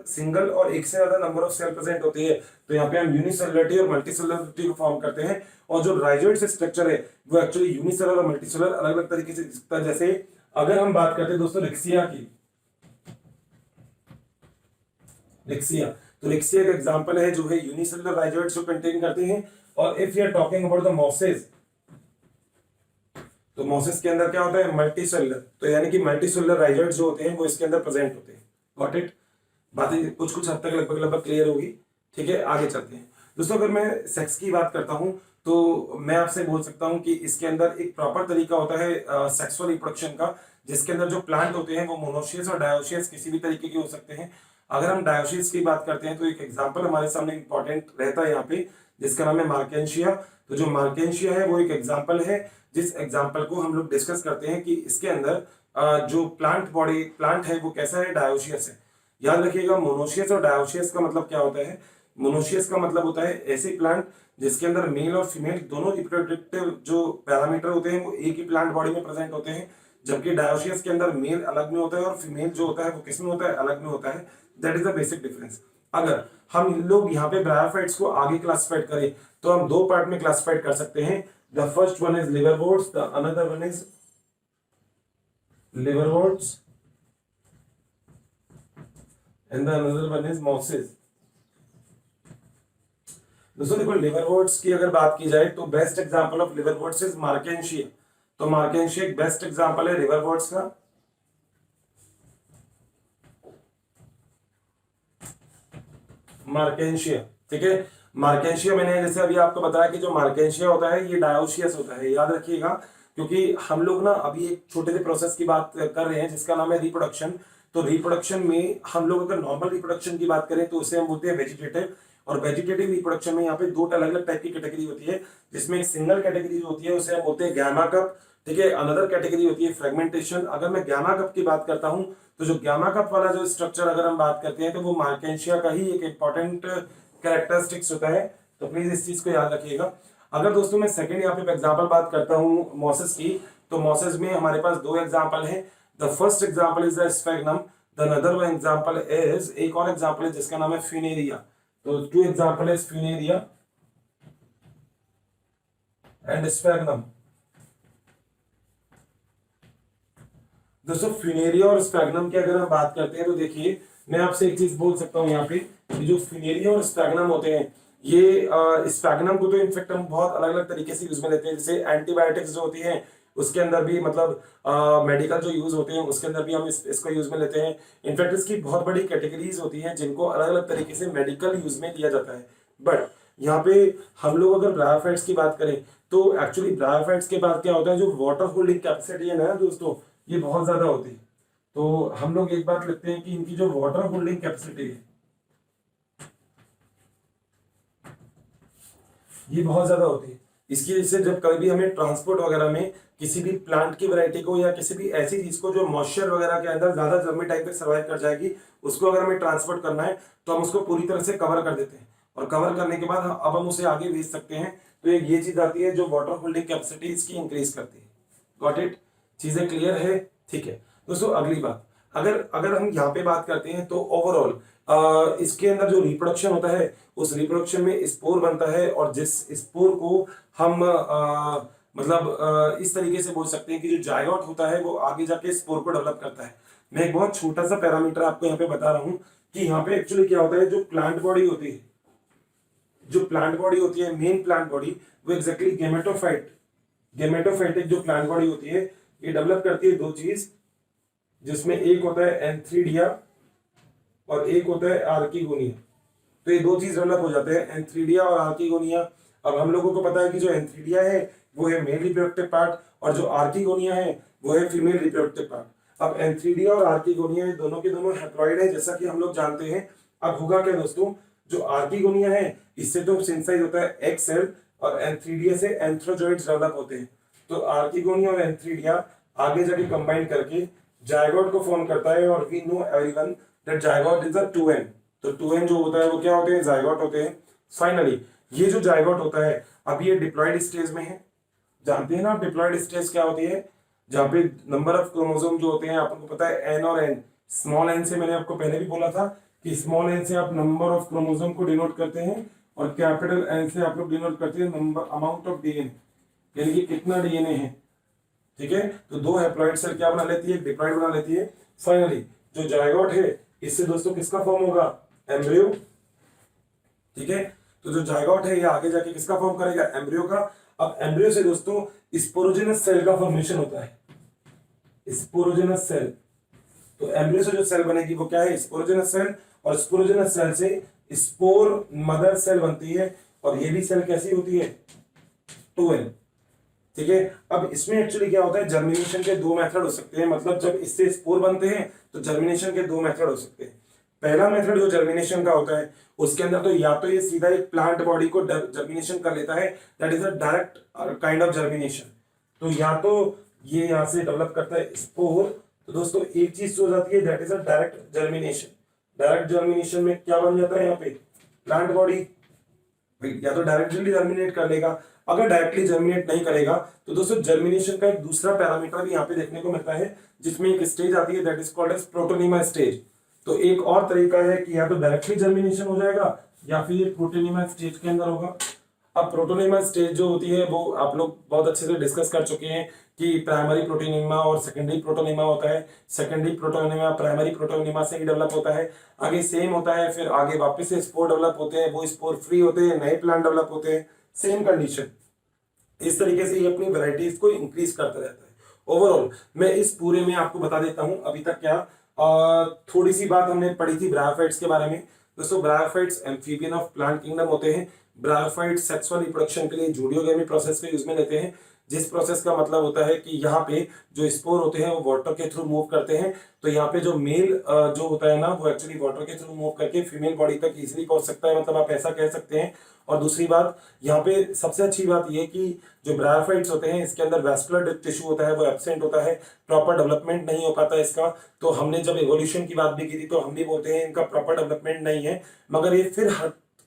सिंगल और एक से ज्यादा नंबर ऑफ सेल प्रेजेंट होती है तो यहाँ पे हम यूनिसेलुलरिटी और मल्टी सेलुलरिटी को फॉर्म करते हैं। और जो राइजोइड स्ट्रक्चर है वो एक्चुअली यूनिसेलुलर और मल्टी सेलुलर अलग अलग तरीके से दिखता है। जैसे अगर हम बात करते हैं दोस्तों रिक्सिया की, रिक्सिया, तो रिक्सिया का एग्जांपल है जो है यूनिसेलुलर राइजोइड्स को कंटेन करते हैं। और if you are talking about the mosses, तो मोसेस के अंदर क्या होता है मल्टी सेलुलर, तो यानी कि मल्टी सेलुलर राइजोइड्स जो होते हैं वो इसके अंदर प्रेजेंट होते हैं। Got it? बातें कुछ कुछ हद तक लगभग क्लियर होगी। ठीक है, आगे चलते हैं दोस्तों। अगर मैं सेक्स की बात करता हूं तो मैं आपसे बोल सकता हूं कि इसके अंदर एक प्रॉपर तरीका होता है सेक्सुअल रिप्रोडक्शन का, जिसके अंदर जो प्लांट होते हैं वो मोनोशियस और डायोशियस किसी भी तरीके के हो सकते हैं। अगर हम डायोशियस की बात करते हैं तो एक एग्जाम्पल हमारे सामने इंपॉर्टेंट रहता है यहाँ पे, जिसका नाम है मार्केंशिया। तो जो मार्केंशिया है वो एक एग्जाम्पल है, जिस एग्जाम्पल को हम लोग डिस्कस करते हैं कि इसके अंदर जो प्लांट है वो कैसा है, डायोशियस है। याद रखिएगा मोनोशियस और डायोशियस का मतलब क्या होता है। मोनोशियस का मतलब होता है ऐसे प्लांट जिसके अंदर मेल और फीमेल दोनों रिप्रोडक्टिव जो पैरामीटर होते हैं वो एक ही प्लांट बॉडी में प्रेजेंट होते हैं, जबकि डायोशियस के अंदर मेल अलग में होता है और फीमेल जो होता है वो किस में होता है, अलग में होता है। That is the basic difference. अगर हम इन लोग यहाँ पे ब्रायोफाइट्स को आगे क्लासिफाइड करें तो हम दो पार्ट में क्लासिफाइड कर सकते हैं। The first one is liverworts, the another one is liverworts and the another one is mosses. दोस्तों देखो लिवरवोर्ट्स की अगर बात की जाए तो best example of liverworts is marchantia. तो मार्केंशिया एक बेस्ट एग्जांपल है लिवरवोर्ट्स का। मार्केंशिया, ठीक है। मार्केंशिया मैंने जैसे अभी आपको बताया कि जो मार्केंशिया होता है ये डायोशियस होता है, याद रखिएगा, क्योंकि हम लोग ना अभी एक छोटे से प्रोसेस की बात कर रहे हैं जिसका नाम है रिप्रोडक्शन। तो रिप्रोडक्शन में हम लोग अगर नॉर्मल रिप्रोडक्शन की बात करें तो उसे हम बोलते हैं वेजिटेटिव। और वेजिटेटिव रिप्रोडक्शन में यहाँ पे दो अलग अलग टाइप की कैटेगरी होती है, जिसमें एक सिंगल कैटेगरी होती है उसे हम बोलते हैं गैमा कप, ठीक है। अनदर कैटेगरी होती है फ्रेगमेंटेशन। अगर मैं गैमा कप की बात करता हूं तो जो गैमा कप वाला जो स्ट्रक्चर अगर हम बात करते हैं तो वो मार्केंशिया का ही एक इंपॉर्टेंट कैरेक्टरिस्टिक्स होता है। तो प्लीज इस चीज को याद रखिएगा। अगर दोस्तों मैं सेकंड यहाँ पे एग्जांपल बात करता हूँ मॉसेस की, तो मॉसेस में हमारे पास दो एग्जांपल हैं। The first example is the sphagnum, the another one example is, एक और एग्जांपल है जिसका नाम है फ्यूनेरिया। तो two example is Funaria and sphagnum. दोस्तों फ्यूनेरिया और स्फैग्नम की अगर हम बात करते हैं तो देखिए मैं आपसे एक चीज बोल सकता हूं यहाँ पे कि जो फ्यूनेरिया और स्फैग्नम होते हैं ये स्फैग्नम को तो इनफेक्ट हम बहुत अलग अलग तरीके से यूज में लेते हैं। जैसे एंटीबायोटिक्स जो होती हैं उसके अंदर भी मतलब मेडिकल जो यूज होते हैं उसके अंदर भी हम इसको यूज में लेते हैं। इनफैक्ट इसकी बहुत बड़ी कैटेगरीज होती हैं जिनको अलग अलग तरीके से मेडिकल यूज में लिया जाता है। बट यहाँ पे हम लोग अगर ब्रायोफाइट्स की बात करें तो एक्चुअली ब्रायोफाइट्स के बाद क्या होता है, जो वाटर होल्डिंग कैपेसिटी है ना दोस्तों ये बहुत ज्यादा होती है। तो हम लोग एक बात लिखते हैं कि इनकी जो वाटर होल्डिंग कैपेसिटी है ये बहुत ज्यादा होती है। इसकी वजह से जब कभी भी हमें ट्रांसपोर्ट वगैरह में किसी भी प्लांट की वैरायटी को या किसी भी ऐसी चीज को जो मॉइस्चर वगैरह के अंदर ज्यादा लंबे टाइम तक सर्वाइव कर जाएगी उसको अगर हमें ट्रांसपोर्ट करना है तो हम उसको पूरी तरह से कवर कर देते हैं। और कवर करने के बाद अब हम उसे आगे भेज सकते हैं। तो ये चीज आती है जो वाटर होल्डिंग कैपेसिटी इसकी इंक्रीज करती है। Got it? चीजें क्लियर है? ठीक है दोस्तों, अगली बात अगर हम यहाँ पे बात करते हैं तो ओवरऑल इसके अंदर जो रिप्रोडक्शन होता है उस रिप्रोडक्शन में स्पोर बनता है और जिस स्पोर को हम इस तरीके से बोल सकते हैं कि जो जायगोट होता है वो आगे जाके स्पोर को डेवलप करता है। मैं एक बहुत छोटा सा पैरामीटर आपको यहाँ पे बता रहा हूँ कि यहाँ पे एक्चुअली क्या होता है, जो प्लांट बॉडी होती है, जो प्लांट बॉडी होती है मेन प्लांट बॉडी वो एग्जैक्टली गेमेटोफाइटिक जो प्लांट बॉडी होती है ये डेवलप करती है दो चीज, जिसमें एक होता है एंथ्रीडिया और एक होता है आर्किगोनिया। तो ये दो चीज डेवलप हो जाते हैं, एंथ्रीडिया और आर्किगोनिया। अब हम लोगों को पता है कि जो एंथ्रीडिया है वो है मेल रिप्रोडक्टिव पार्ट और जो आर्किगोनिया है वो है फीमेल रिप्रोडक्टिव पार्ट। अब एंथ्रीडिया और आर्किगोनिया दोनों के दोनों हैप्लॉइड है जैसा कि हम लोग जानते हैं। अब होगा क्या दोस्तों, जो आर्किगोनिया है इससे तो सिंथेसाइज होता है एग सेल और एंथ्रीडिया से एंथ्रोजोइड्स डेवलप होते हैं। तो आर्किगोनिया और एंथ्रीडिया आगे जाके कंबाइन करके जायगोट को फॉर्म करता है और we know everyone that zygote is a 2n। तो 2n जो होता है वो क्या होते हैं, जायगोट होते हैं। फाइनली ये जो जायगोट होता है अभी ये डिप्लॉयड स्टेज में है। जानते हैं ना आप डिप्लॉयड स्टेज क्या होती है? जहाँ पे नंबर ऑफ क्रोमोसोम जो होते हैं आपको पता है एन और एन। स्मॉल एन से मैंने आपको पहले भी बोला था कि स्मॉल एन से आप नंबर ऑफ क्रोमोसोम को डिनोट करते हैं और कैपिटल एन से आप लोग डिनोट करते हैं नंबर अमाउंट ऑफ डीएनए, यानी कि कितना डीएनए है। ठीक है, तो दो हैप्लॉइड सेल क्या बना लेती है? डिप्लॉयड बना लेती है। फाइनली जो जायगोट है इससे दोस्तों किसका फॉर्म होगा? एम्ब्रियो। ठीक है, तो जो जायगोट है ये आगे जाके किसका फॉर्म करेगा? एम्ब्रियो का। अब एम्ब्रियो से दोस्तों स्पोरोजेनस सेल का फॉर्मेशन होता है, स्पोरोजेनस सेल। तो एम्ब्रियो से जो सेल बनेगी वो क्या है? Sporogenous cell. और स्पोरोजेनस सेल से स्पोर मदर सेल बनती है और ये भी सेल कैसी होती है? 2N। ठीक है, अब इसमें एक्चुअली क्या होता है? जर्मिनेशन के दो मेथड हो सकते हैं, मतलब जब इससे स्पोर बनते हैं तो जर्मिनेशन के दो मेथड हो सकते हैं। पहला मेथड जो जर्मिनेशन का होता है उसके अंदर तो या तो ये सीधा एक प्लांट बॉडी को जर्मिनेशन कर लेता है, that is a direct kind of germination. तो या तो ये यहाँ से डेवलप करता है स्पोर, तो दोस्तों एक चीज हो जाती है that is a direct germination. Direct germination में क्या बन जाता है यहाँ पे? Plant body. या तो डायरेक्टली जर्मिनेट कर लेगा, अगर डायरेक्टली जर्मिनेट नहीं करेगा तो दोस्तों जर्मिनेशन का एक दूसरा पैरामीटर भी यहाँ पे देखने को मिलता है जिसमें एक स्टेज आती है that is called as protonema stage. तो एक और तरीका है कि या तो डायरेक्टली जर्मिनेशन हो जाएगा या फिर ये प्रोटोनिमा स्टेज के अंदर होगा। अब प्रोटोनिमा स्टेज जो होती है वो आप लोग बहुत अच्छे से डिस्कस कर चुके हैं कि प्राइमरी प्रोटोनिमा और सेकेंडरी प्रोटोनिमा होता है। सेकेंडरी प्रोटोनिमा प्राइमरी प्रोटोनिमा से ही डेवलप होता है, आगे सेम होता है, फिर आगे वापस से स्पोर डेवलप होते हैं, वो स्पोर फ्री होते हैं, नए प्लांट डेवलप होते हैं, सेम कंडीशन। इस तरीके से ये अपनी वैरायटीज को इंक्रीज करता रहता है। ओवरऑल मैं इस पूरे में आपको बता देता हूं अभी तक क्या थोड़ी सी बात हमने पढ़ी थी ब्रायोफाइट्स के बारे में। दोस्तों bryophytes amphibian of plant kingdom होते हैं। ब्रायोफाइट्स सेक्सुअल रिप्रोडक्शन के लिए जूडियोगेमी प्रोसेस को यूज में लेते हैं, जिस प्रोसेस का मतलब होता है कि यहाँ पे जो स्पोर होते हैं वो वाटर के थ्रू मूव करते हैं। तो यहाँ पे जो मेल जो होता है ना वो एक्चुअली वाटर के थ्रू मूव करके फीमेल बॉडी तक इजीली पहुंच सकता है, मतलब आप ऐसा कह सकते हैं। और दूसरी बात यहाँ पे सबसे अच्छी बात ये कि जो ब्रायोफाइट्स होते हैं इसके अंदर वैस्कुलर टिश्यू होता है वो एब्सेंट होता है, प्रॉपर डेवलपमेंट नहीं हो पाता इसका। तो हमने जब एवोल्यूशन की बात भी की थी तो हम भी बोलते हैं इनका प्रॉपर डेवलपमेंट नहीं है, मगर ये फिर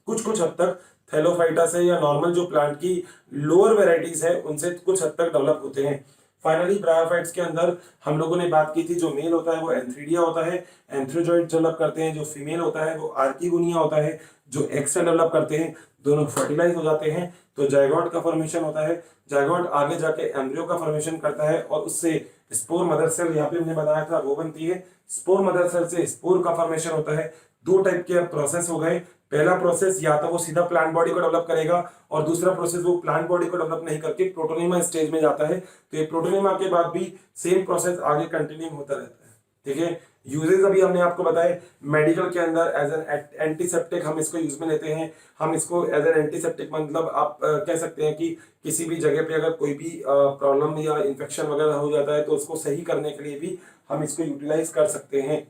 कुछ कुछ हद तक थैलोफाइटा से या नॉर्मल जो प्लांट की लोअर वेराइटीज है उनसे कुछ हद तक डेवलप होते हैं। फाइनली ब्रायोफाइट्स के अंदर हम लोगों ने बात की थी जो मेल होता है वो एंथ्रीडिया होता है, एंथ्रोजॉइट डेवलप करते हैं। जो फीमेल होता है वो आर्किगोनिया होता है, जो एक्स डेवलप करते हैं, दोनों फर्टिलाइज हो जाते हैं तो जायगोट का फॉर्मेशन होता है। जायगोट आगे जाके एम्ब्रियो का फॉर्मेशन करता है और उससे स्पोर मदर सेल यहाँ पे हमने बताया था वो बनती है। स्पोर मदर सेल से स्पोर का फॉर्मेशन होता है। दो टाइप के प्रोसेस हो गए, पहला प्रोसेस या तो वो सीधा प्लांट बॉडी को डेवलप करेगा और दूसरा प्रोसेस वो प्लांट बॉडी को डेवलप नहीं करके प्रोटोनिमा स्टेज में जाता है। तो ये प्रोटोनिमा के बाद भी सेम प्रोसेस आगे कंटिन्यू होता रहता है। ठीक है, यूजेस अभी हमने आपको बताए मेडिकल के अंदर एज एन एंटीसेप्टिक हम इसको यूज में लेते हैं। हम इसको एज एन एंटीसेप्टिक मतलब आप कह सकते हैं कि किसी भी जगह पे अगर कोई भी प्रॉब्लम या इन्फेक्शन वगैरह हो जाता है तो उसको सही करने के लिए भी हम इसको यूटिलाइज कर सकते हैं।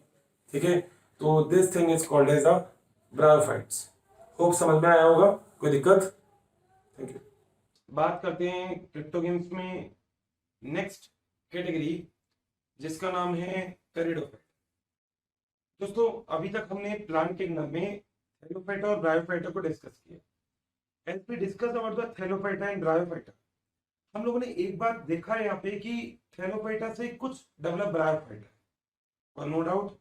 ठीक है, तो this thing is called as a bryophytes. Hope समझ में आया होगा, कोई दिक्कत? Thank you. बात करते हैं क्रिप्टोगेम्स में नेक्स्ट कैटेगरी जिसका नाम है पेरिडोफाइट। दोस्तों अभी तक हमने प्लांट किंगडम में थैलोफाइटा और ब्रायोफाइटा को डिस्कस किया। As we discuss about the Thallophyta and Bryophyta, हम लोगों ने एक बात देखा है यहाँ पे कि थैलोफाइटा से कुछ डेवलप ब्रायोफाइटा, और नो डाउट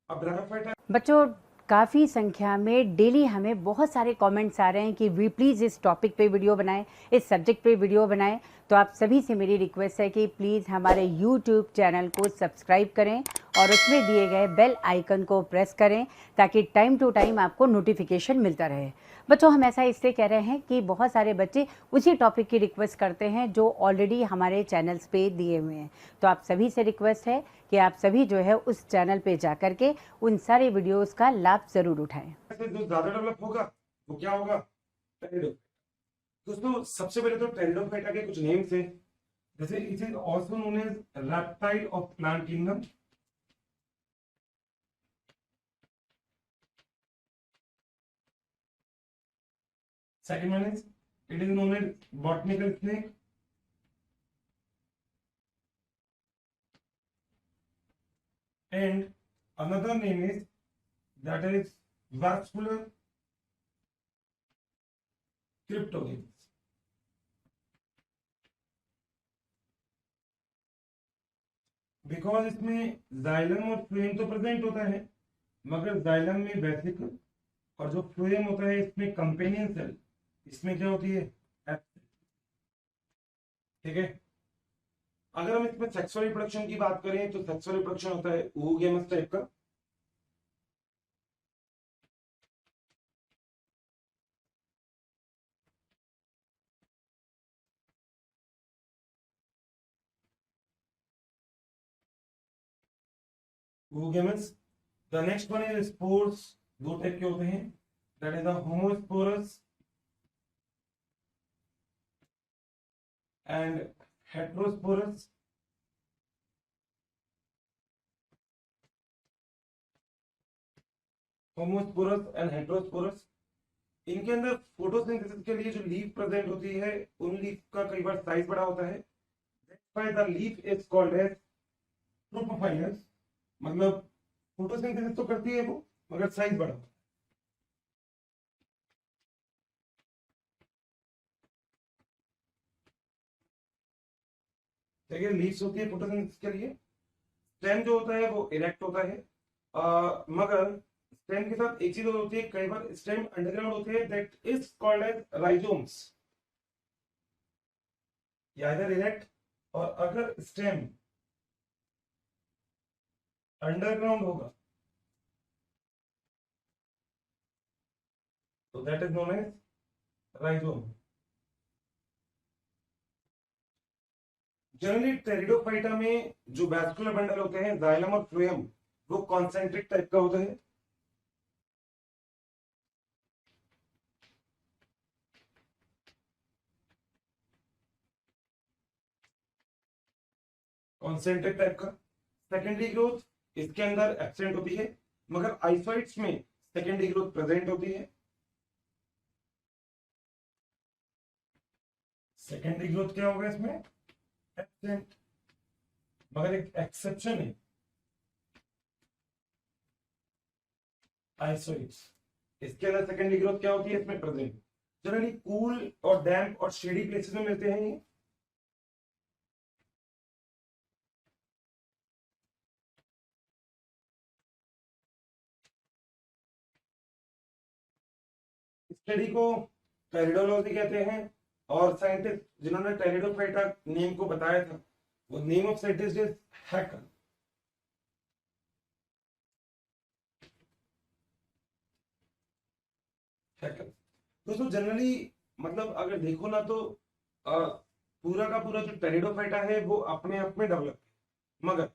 अब ब्रायोफाइटा। बच्चों काफ़ी संख्या में डेली हमें बहुत सारे कमेंट्स आ रहे हैं कि वी प्लीज़ इस टॉपिक पे वीडियो बनाएं, इस सब्जेक्ट पे वीडियो बनाएं। तो आप सभी से मेरी रिक्वेस्ट है कि प्लीज़ हमारे यूट्यूब चैनल को सब्सक्राइब करें और उसमें दिए गए बेल आइकन को प्रेस करें ताकि टाइम टू टाइम आपको नोटिफिकेशन मिलता रहे। बच्चों हम ऐसा इसलिए कह रहे हैं कि बहुत सारे बच्चे उसी टॉपिक की रिक्वेस्ट करते हैं जो ऑलरेडी हमारे चैनल्स पे दिए हुए हैं। तो आप सभी से रिक्वेस्ट है कि आप सभी जो है उस चैनल पे जा करके उन सारे वीडियोस का लाभ जरूर उठाएं। जो ज्यादा डेवलप होगा वो क्या होगा? टेरिडोफाइटा। दोस्तों सबसे पहले तो टेरिडोफाइटा के कुछ नेम्स हैं, जैसे it is also known as reptile of plant kingdom. Second one is it is known as botanical snake. And another name is that is vascular cryptogams. Because इसमें जाइलम और फ्लोएम तो present होता है, मगर xylem में vesicle और जो phloem होता है इसमें कंपेनियन सेल, इसमें क्या होती है, ठीक है। अगर हम इसमें सेक्सुअल रिप्रोडक्शन की बात करें तो सेक्सुअल रिप्रोडक्शन होता है oogamous टाइप का। oogamous। The next one is spores, दो टाइप के होते हैं, that is the homosporous and heterosporous. Homosporous and heterosporous, इनके अंदर फोटोसिंथेसिस के लिए जो लीफ प्रेजेंट होती है उन लीफ का कई बार साइज बड़ा होता है, that's why the leaf is called as tropophyllous. मतलब फोटोसिंथेसिस तो करती है वो, मगर साइज बड़ा होता है। देखिए लीव्स होती है फोटोसिंथेसिस के लिए। स्टेम जो होता है वो इरेक्ट होता है, मगर स्टेम के साथ एक चीज और होती है, कई बार स्टेम अंडरग्राउंड होते हैं, that is called as rhizomes, या इधर इरेक्ट। और अगर स्टेम अंडरग्राउंड होगा तो that is known as rhizome. Generally Pteridophyta में जो वैस्कुलर बंडल होते हैं जाइलम और फ्लोएम, वो कॉन्सेंट्रिक टाइप का होता है। कॉन्सेंट्रिक टाइप का। सेकेंडरी ग्रोथ इसके अंदर एब्सेंट होती है, मगर आइसोइड्स में सेकेंडरी ग्रोथ प्रेजेंट होती है। सेकेंडरी ग्रोथ क्या होगा इसमें, एब्सेंट, मगर एक एक्सेप्शन है, आइसोइड्स, इसके अंदर सेकेंडरी ग्रोथ क्या होती है, इसमें प्रेजेंट। जनरली कूल और डैम्प और शेडी प्लेसेस में मिलते हैं ये। स्टडी को टेरिडोलॉजी कहते हैं, और साइंटिस्ट जिन्होंने टेरिडोफाइटा नेम को बताया था, वो name of scientist is hacker. Hacker दोस्तों, जनरली मतलब अगर देखो ना तो पूरा का पूरा जो टेरिडोफाइटा है वो अपने आप में डेवलप है, मगर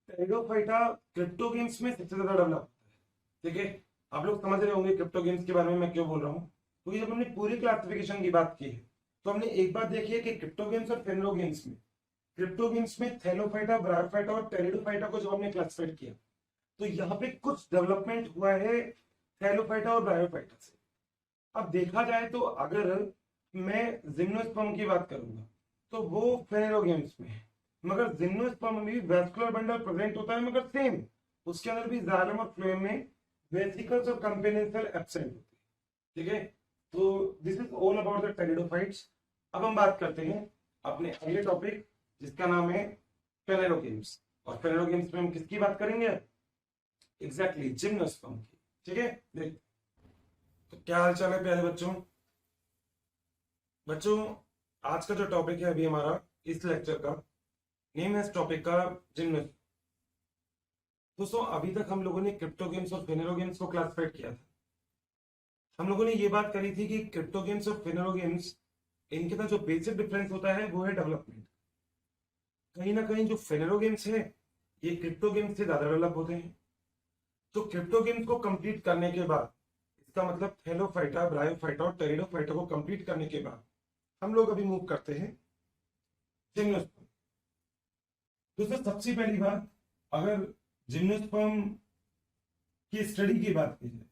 टेरिडोफाइटा क्रिप्टो गेम्स में सबसे ज्यादा डेवलप होता है, ठीक है। आप लोग समझ रहे होंगे क्रिप्टो गेम्स के बारे में मैं क्यों बोल रहा हूँ, क्योंकि जब हमने पूरी क्लासिफिकेशन की बात की है तो हमने एक बात देखी है कि क्रिप्टो गेम्स और फेनरो गेम्स में, क्रिप्टो गेम्स में थैलोफाइटा, ब्रायोफाइटा और टेरिडोफाइटा को जब हमने क्लासिफाइड किया तो यहाँ पे कुछ डेवलपमेंट हुआ है थैलोफाइटा और ब्रायोफाइटा से। अब देखा जाए तो अगर मैं जिम्नोस्पर्म की बात करूंगा तो वो फेनेरो गेम्स में है, मगर जिम्नोस्पर्म में भी वैस्कुलर बंडल प्रेजेंट होता है, मगर सेम उसके अंदर भी जाइलम और फ्लोएम में वेसिकल्स और कंपेनियन सेल एब्सेंट होते हैं, ठीक है। तो this is all about the pteridophytes. अब हम बात करते हैं अपने अगले टॉपिक जिसका नाम है फेनेरो गेम्स। और फेनेरो गेम्स में हम किसकी बात करेंगे, एग्जैक्टली जिम्नोस्पर्म की, ठीक है। देख, तो क्या हाल चाल है प्यारे बच्चों। बच्चों आज का जो टॉपिक है अभी हमारा इस लेक्चर का, नेम है इस टॉपिक का जिम्नोस्पर्म। दोस्तों अभी तक हम लोगों ने क्रिप्टो गेम्स और फेनेरो गेम्स को क्लासिफाइड किया था। हम लोगों ने ये बात करी थी कि क्रिप्टो गेम्स और फेनेरो गेम्स, इनके अंदर जो बेसिक डिफरेंस होता है वो है डेवलपमेंट। कहीं ना कहीं जो फेनेरो गेम्स है ये क्रिप्टो गेम्स से ज्यादा डेवलप होते हैं। तो क्रिप्टो गेम्स को कंप्लीट करने के बाद, इसका मतलब थैलोफाइटा, ब्रायोफाइटा और टेरिडोफाइटा को कंप्लीट करने के बाद हम लोग अभी मूव करते हैं जिम्नोस्पर्म। दोस्तों सबसे पहली बात, अगर जिम्नोस्पर्म की स्टडी की बात की जाए,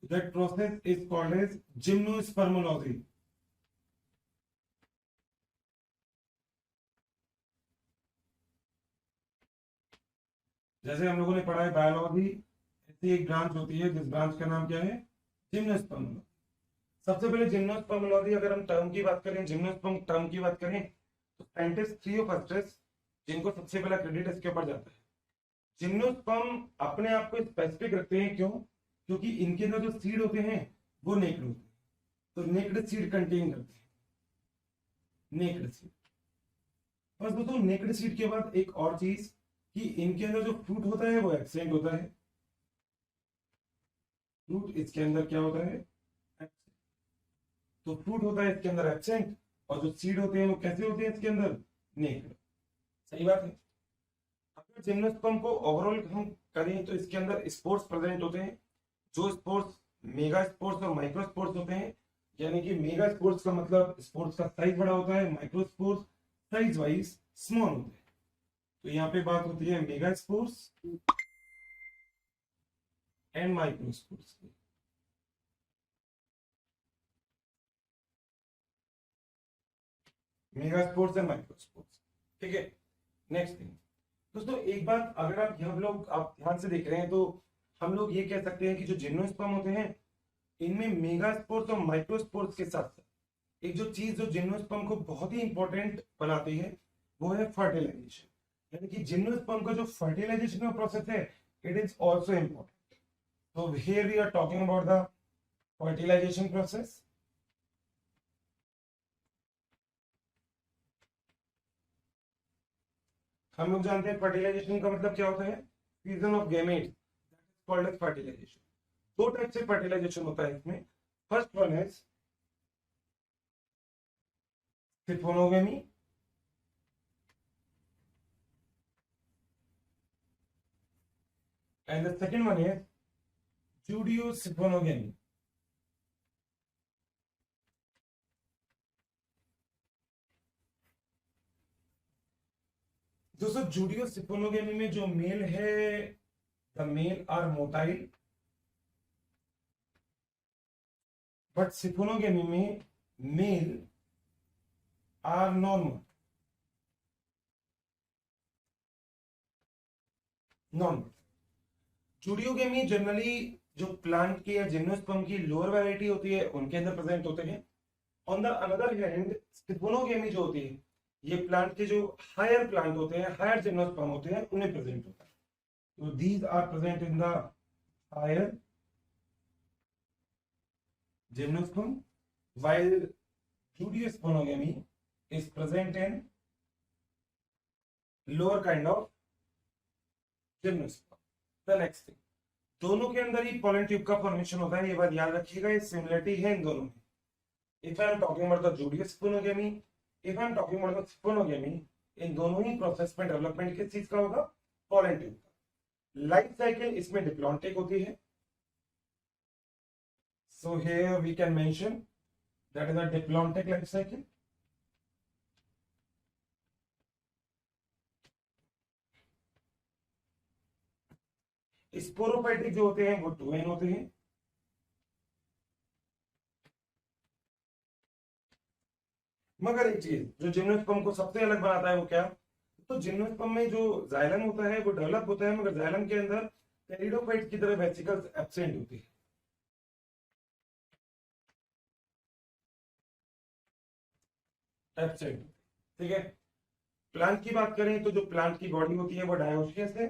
that process is called as gymnospermology. जैसे हम लोगों ने पढ़ा है बायोलॉजी, ऐसी एक ब्रांच होती है जिस ब्रांच का नाम क्या है, जिम्नोस्पर्मोलॉजी। सबसे पहले जिम्नोस्पर्मोलॉजी अगर हम टर्म की बात करें, जिम्नोस्पर्म टर्म की बात करें, तो साइंटिस्ट थियोफर्स्टस जिनको सबसे पहला क्रेडिट इसके ऊपर जाता है। जिम्नोस्पर्म अपने आप को स्पेसिफिक रखते हैं, क्यों? क्योंकि इनके अंदर जो सीड होते हैं वो नेक्ड होते हैं, तो नेक्ड सीड कंटेन करते हैं, नेक्ड सीड। बस दोस्तों, नेक्ड सीड के बाद एक और चीज कि इनके अंदर जो फ्रूट होता है वो एब्सेंट होता है। फ्रूट इसके अंदर क्या होता है? absent। तो फ्रूट होता है इसके अंदर एब्सेंट, और जो सीड होते हैं वो कैसे होते हैं इसके अंदर? नेक्ड। सही बात है। अगर जिम्नोस्पर्म को ओवरऑल हम करें तो इसके अंदर स्पोर्स प्रेजेंट होते हैं। जो स्पोर्स मेगा स्पोर्स और माइक्रो स्पोर्स होते हैं, यानी कि मेगा स्पोर्स का मतलब स्पोर्स का साइज बड़ा होता है, micro spores size wise small होते हैं। तो यहाँ पे बात होती है mega spores and micro spores की। Mega spores and micro spores, ठीक है। नेक्स्ट थिंग दोस्तों, एक बात अगर हम लोग आप ध्यान से देख रहे हैं तो हम लोग ये कह सकते हैं कि जो जिम्नोस्पर्म होते हैं इनमें मेगा स्पोर्स और माइक्रो स्पोर्स के साथ साथ एक जो चीज जो जिम्नोस्पर्म को बहुत ही इंपॉर्टेंट बनाती है वो है फर्टिलाइजेशन। यानी कि जिम्नोस्पर्म का जो फर्टिलाइजेशन का प्रोसेस है इट इज ऑल्सो इम्पोर्टेंट। तो here we are talking about the fertilization process. हम लोग जानते हैं फर्टिलाइजेशन का मतलब क्या होता है? Fusion of gametes, that is called as fertilization. दो टाइप से फर्टिलाइजेशन होता है इसमें। First one is siphonogamy, and the second one is judeosiphonogamy. दोस्तों, जूडियोसिफोनोगेमी में जो मेल है the male are motile, but siphonogamy में male are normal, normal. Zooidogamy generally जो प्लांट की या जिम्नोस्पर्म की लोअर वैरायटी होती है उनके अंदर प्रेजेंट होते हैं। ऑन द अनदर हैंड सिफोनोगेमी जो होती है ये प्लांट के जो हायर प्लांट होते हैं, हायर जिम्नोस्पर्म होते हैं, उन्हें प्रेजेंट होता है। तो these are present in the higher gymnosperm, while judeospongamy is present in lower kind of gymnosperm. The next thing, दोनों के अंदर ही pollen tube का फॉर्मेशन होता है, ये बात याद रखिएगा, ये सिमिलरिटी है इन दोनों में। If I am talking about the judeospongamy, if I am talking about the spongamy, इन दोनों ही प्रोसेस में डेवलपमेंट किस चीज का होगा? pollen tube का। लाइफ साइकिल इसमें डिप्लॉन्टिक होती है। So here we can mention that is a diplontic life cycle. Sporophytic जो होते हैं वो 2n होते हैं। मगर एक चीज जो जिम्नोस्पर्म को सबसे अलग बनाता है वो क्या? तो जिम्नोस्पर्म में जो जाइलम होता है वो डेवलप होता है, मगर जाइलम के अंदर टेरिडोफाइट की तरह वेसिकल्स एब्सेंट होती है। एब्सेंट, ठीक है। प्लांट की बात करें तो जो प्लांट की बॉडी होती है वो डायोसियस है।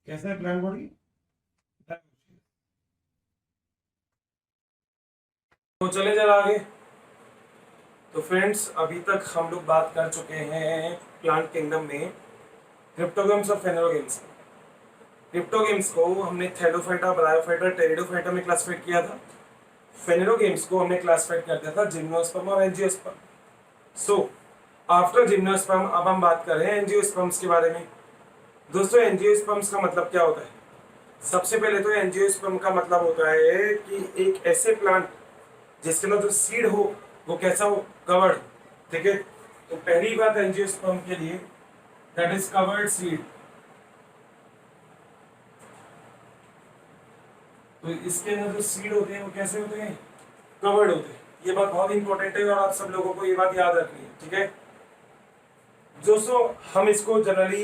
कैसा है प्लांट बॉडी? तो चले जरा आगे। तो फ्रेंड्स, अभी तक हम लोग बात कर चुके हैं प्लांट किंगडम में क्रिप्टोगेम्स और फेनेरोगेम्स। क्रिप्टोगेम्स को हमने थैलोफाइटा, ब्रायोफाइटा, टेरिडोफाइटा में क्लासिफाइड किया था। फेनेरोगेम्स को हमने क्लासिफाइड कर दिया था जिम्नोस्पर्म और एंजियोस्पर्म। सो आफ्टर जिम्नोस्पर्म अब हम बात कर रहे हैं एंजियोस्पर्म्स के बारे में। दोस्तों, एंजियोस्पर्म्स का मतलब क्या होता है? सबसे पहले तो एंजियोस्पर्म का मतलब होता है कि एक ऐसे प्लांट जिसके अंदर जो सीड हो वो कैसा हो? कवर्ड, ठीक है। तो पहली बात एंजियोस्पर्म के लिए, दैट इज कवर्ड सीड। तो इसके अंदर जो सीड होते हैं वो कैसे होते हैं? कवर्ड होते हैं। ये बात बहुत इंपॉर्टेंट है और आप सब लोगों को ये बात याद रखनी है, ठीक है। दोस्तों हम इसको जनरली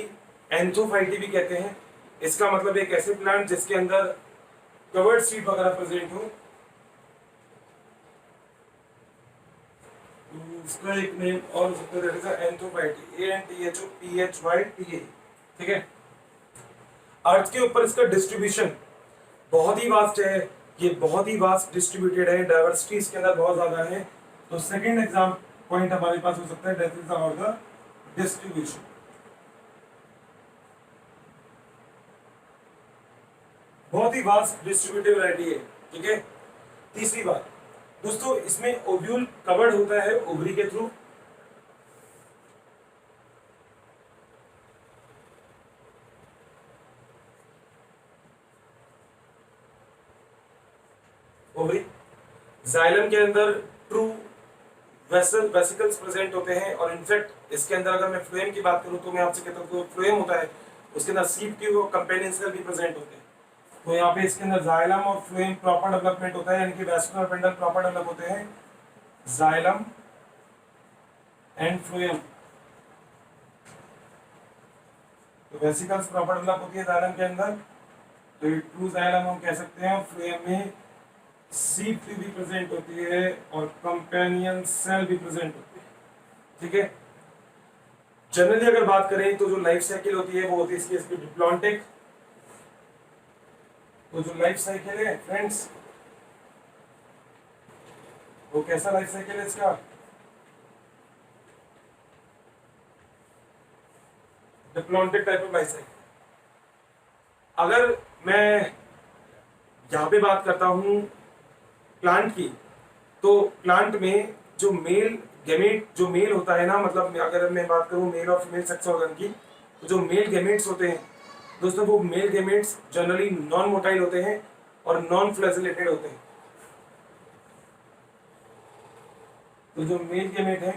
एंथोफाइटी भी कहते हैं। इसका मतलब एक ऐसे प्लांट जिसके अंदर कवर्ड सीड वगैरह प्रेजेंट हो। इसका एक नेम और हो सकता है दैट इज एंथोफाइटी, ANTHOPHYTA। ठीक है। अर्थ के ऊपर इसका डिस्ट्रीब्यूशन बहुत ही वास्ट है, ये बहुत ही वास्ट डिस्ट्रीब्यूटेड है, डाइवर्सिटी इसके अंदर बहुत ज्यादा है। तो सेकंड एग्जाम पॉइंट हमारे पास हो सकता है that is about the distribution. बहुत ही वास्ट डिस्ट्रीब्यूटिव वैरायटी है। ठीक है। तीसरी बात दोस्तों, इसमें ओव्यूल कवर्ड होता है ओवरी के थ्रू। ओवरी जाइलम के अंदर ट्रू वेसिकल्स प्रेजेंट होते हैं, और इनफैक्ट इसके अंदर अगर मैं फ्लोएम की बात करूं तो मैं आपसे कहता हूं जो फ्लोएम होता है उसके अंदर सीप ट्यूब और कंपेनियन सेल भी प्रेजेंट होते हैं। तो यहाँ पे इसके अंदर जाइलम और फ्लोएम प्रॉपर डेवलपमेंट होता है, यानी कि वैस्कुलर बंडल प्रॉपर डेवलप होते हैं। जाइलम एंड फ्लोएम, तो वेसिकल्स प्रॉपर डेवलप होती है जाइलम के अंदर, तो ये ट्रू जाइलम हम कह सकते हैं। फ्लोएम में सीप ट्यूब भी प्रेजेंट होती है और कंपेनियन सेल भी प्रेजेंट होती है। ठीक है। जनरली अगर बात करें तो जो लाइफ साइकिल होती है वो होती है इसकी डिप्लॉन्टिक। तो जो लाइफ साइकिल है फ्रेंड्स, वो कैसा लाइफ साइकिल है इसका? Diplontic type of life cycle. अगर मैं यहां पे बात करता हूं प्लांट की, तो प्लांट में जो मेल गैमेट जो मेल होता है ना, मतलब अगर मैं बात करूं मेल और फीमेल सेक्स ऑर्गन की, तो जो मेल गैमेट्स होते हैं दोस्तों, वो male gametes generally non motile होते हैं और नॉन फ्लैजिलेटेड होते हैं। तो जो मेल गैमेट है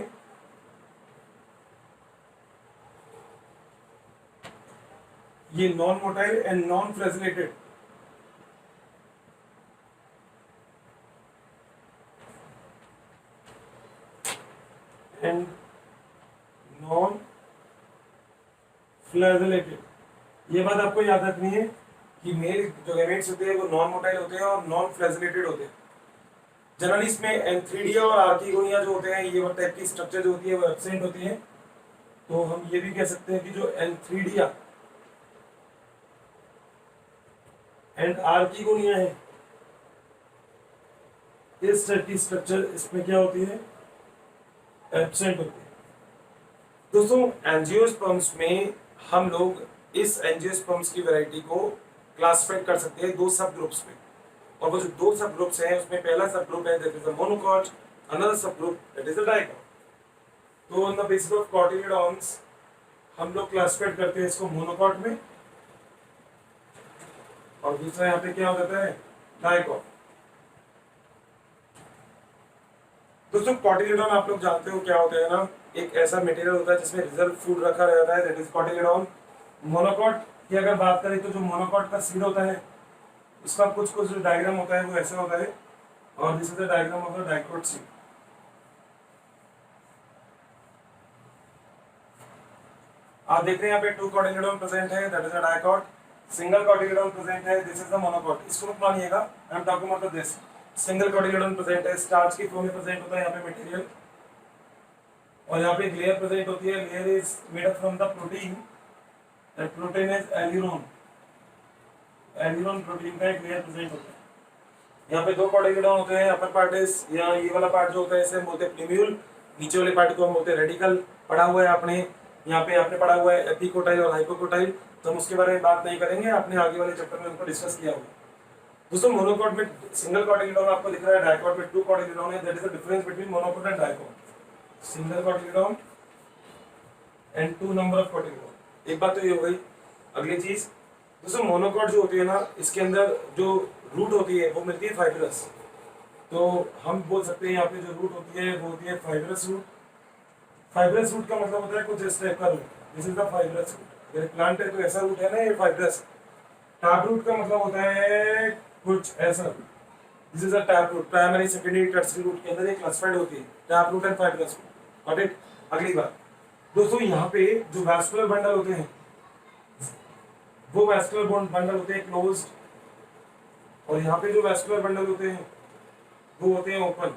ये non motile and non flagellated. And non flagellated, ये बात आपको याद रखनी है कि मेल जो गैमेट्स होते हैं वो नॉन मोटाइल होते हैं और नॉन फ्लैजिलेटेड होते हैं। जनरली इसमें एंथ्रीडिया और आर्किगोनिया जो होते हैं, ये टाइप की स्ट्रक्चर जो होती है वो एब्सेंट होती है। तो हम ये भी कह सकते हैं कि जो एंथ्रीडिया एंड आर्किगोनिया है, इस टाइप की स्ट्रक्चर इसमें क्या होती है? एब्सेंट होती है। दोस्तों एंजियोस्पर्म्स में हम लोग इस एंजियोस्पर्म्स की वैरायटी को क्लासिफाइड कर सकते हैं दो सब ग्रुप्स में, और वो जो दो सब ग्रुप्स हैं उसमें पहला सब ग्रुप है that is the monocot, another sub group that is the dicot. तो on the basis of cotyledons हम लोग क्लासिफाइड करते हैं इसको मोनोकॉट में, और दूसरा यहाँ पे क्या हो जाता है? डाइकॉट। दोस्तों कॉटिलिडॉन आप लोग जानते हो क्या होता है ना, एक ऐसा मटेरियल होता है जिसमें रिजर्व फूड रखा रहता है, दैट इज कॉटिलिडॉन। मोनोकॉट की अगर बात करें तो जो मोनोकॉट का सीड होता है उसका कुछ कुछ जो डायग्राम होता है वो ऐसा होता है, और this is the diagram of the dicot seed. आप देख रहे हैं यहाँ पे टू कॉटिलिडॉन प्रेजेंट है, that is the dicot. Single cotyledon present है, दिस इज द मोनोकॉट। इसको मत मानिएगा, I am talking about this. Single cotyledon present है, स्टार्च की फॉर्म में प्रेजेंट होता है यहाँ पे मटेरियल, और यहाँ पे एक लेयर प्रेजेंट होती है। Layer is made up from the protein, that protein is aleurone. Aleurone protein का एक लेयर प्रेजेंट होता है। यहाँ पे दो कॉटिलिडॉन होते हैं, अपर पार्ट इज, यहाँ ये वाला पार्ट जो होता है इसे हम बोलते हैं प्रीम्यूल, नीचे वाले पार्ट को हम बोलते हैं रेडिकल। पढ़ा हुआ है आपने, यहाँ पे आपने पढ़ा हुआ है एपिकोटाइल और हाइपोकोटाइल, तो हम उसके बारे में बात नहीं करेंगे, आपने आगे वाले चैप्टर में उनको डिस्कस किया होगा। दोस्तों मोनोकॉट में सिंगल कॉटिलिडॉन आपको दिख रहा है, डाइकॉट में टू कॉटिलिडॉन है, that is the difference between monocot and dicot. Single cotyledon and two number of cotyledon. एक बात तो ये हो गई। अगली चीज दोस्तों, मोनोकॉट जो होती है ना, इसके अंदर जो रूट होती है वो मिलती है फाइब्रस। तो हम बोल सकते हैं यहाँ पे जो रूट होती है वो होती है फाइब्रस रूट। फाइब्रस रूट का मतलब होता है कुछ इस टाइप का root, this is the fibrous root. अगर प्लांट है तो ऐसा रूट है ना, ये फाइब्रस। टैप रूट का मतलब होता है कुछ ऐसा, this is a tap root. Primary secondary tertiary root के अंदर ये क्लासिफाइड होती है, tap root and fibrous root. Got it. अगली बात दोस्तों यहाँ पे जो वैस्कुलर बंडल होते हैं वो वैस्कुलर बंडल होते हैं क्लोज्ड, और यहाँ पे जो वैस्कुलर बंडल होते हैं वो होते हैं ओपन।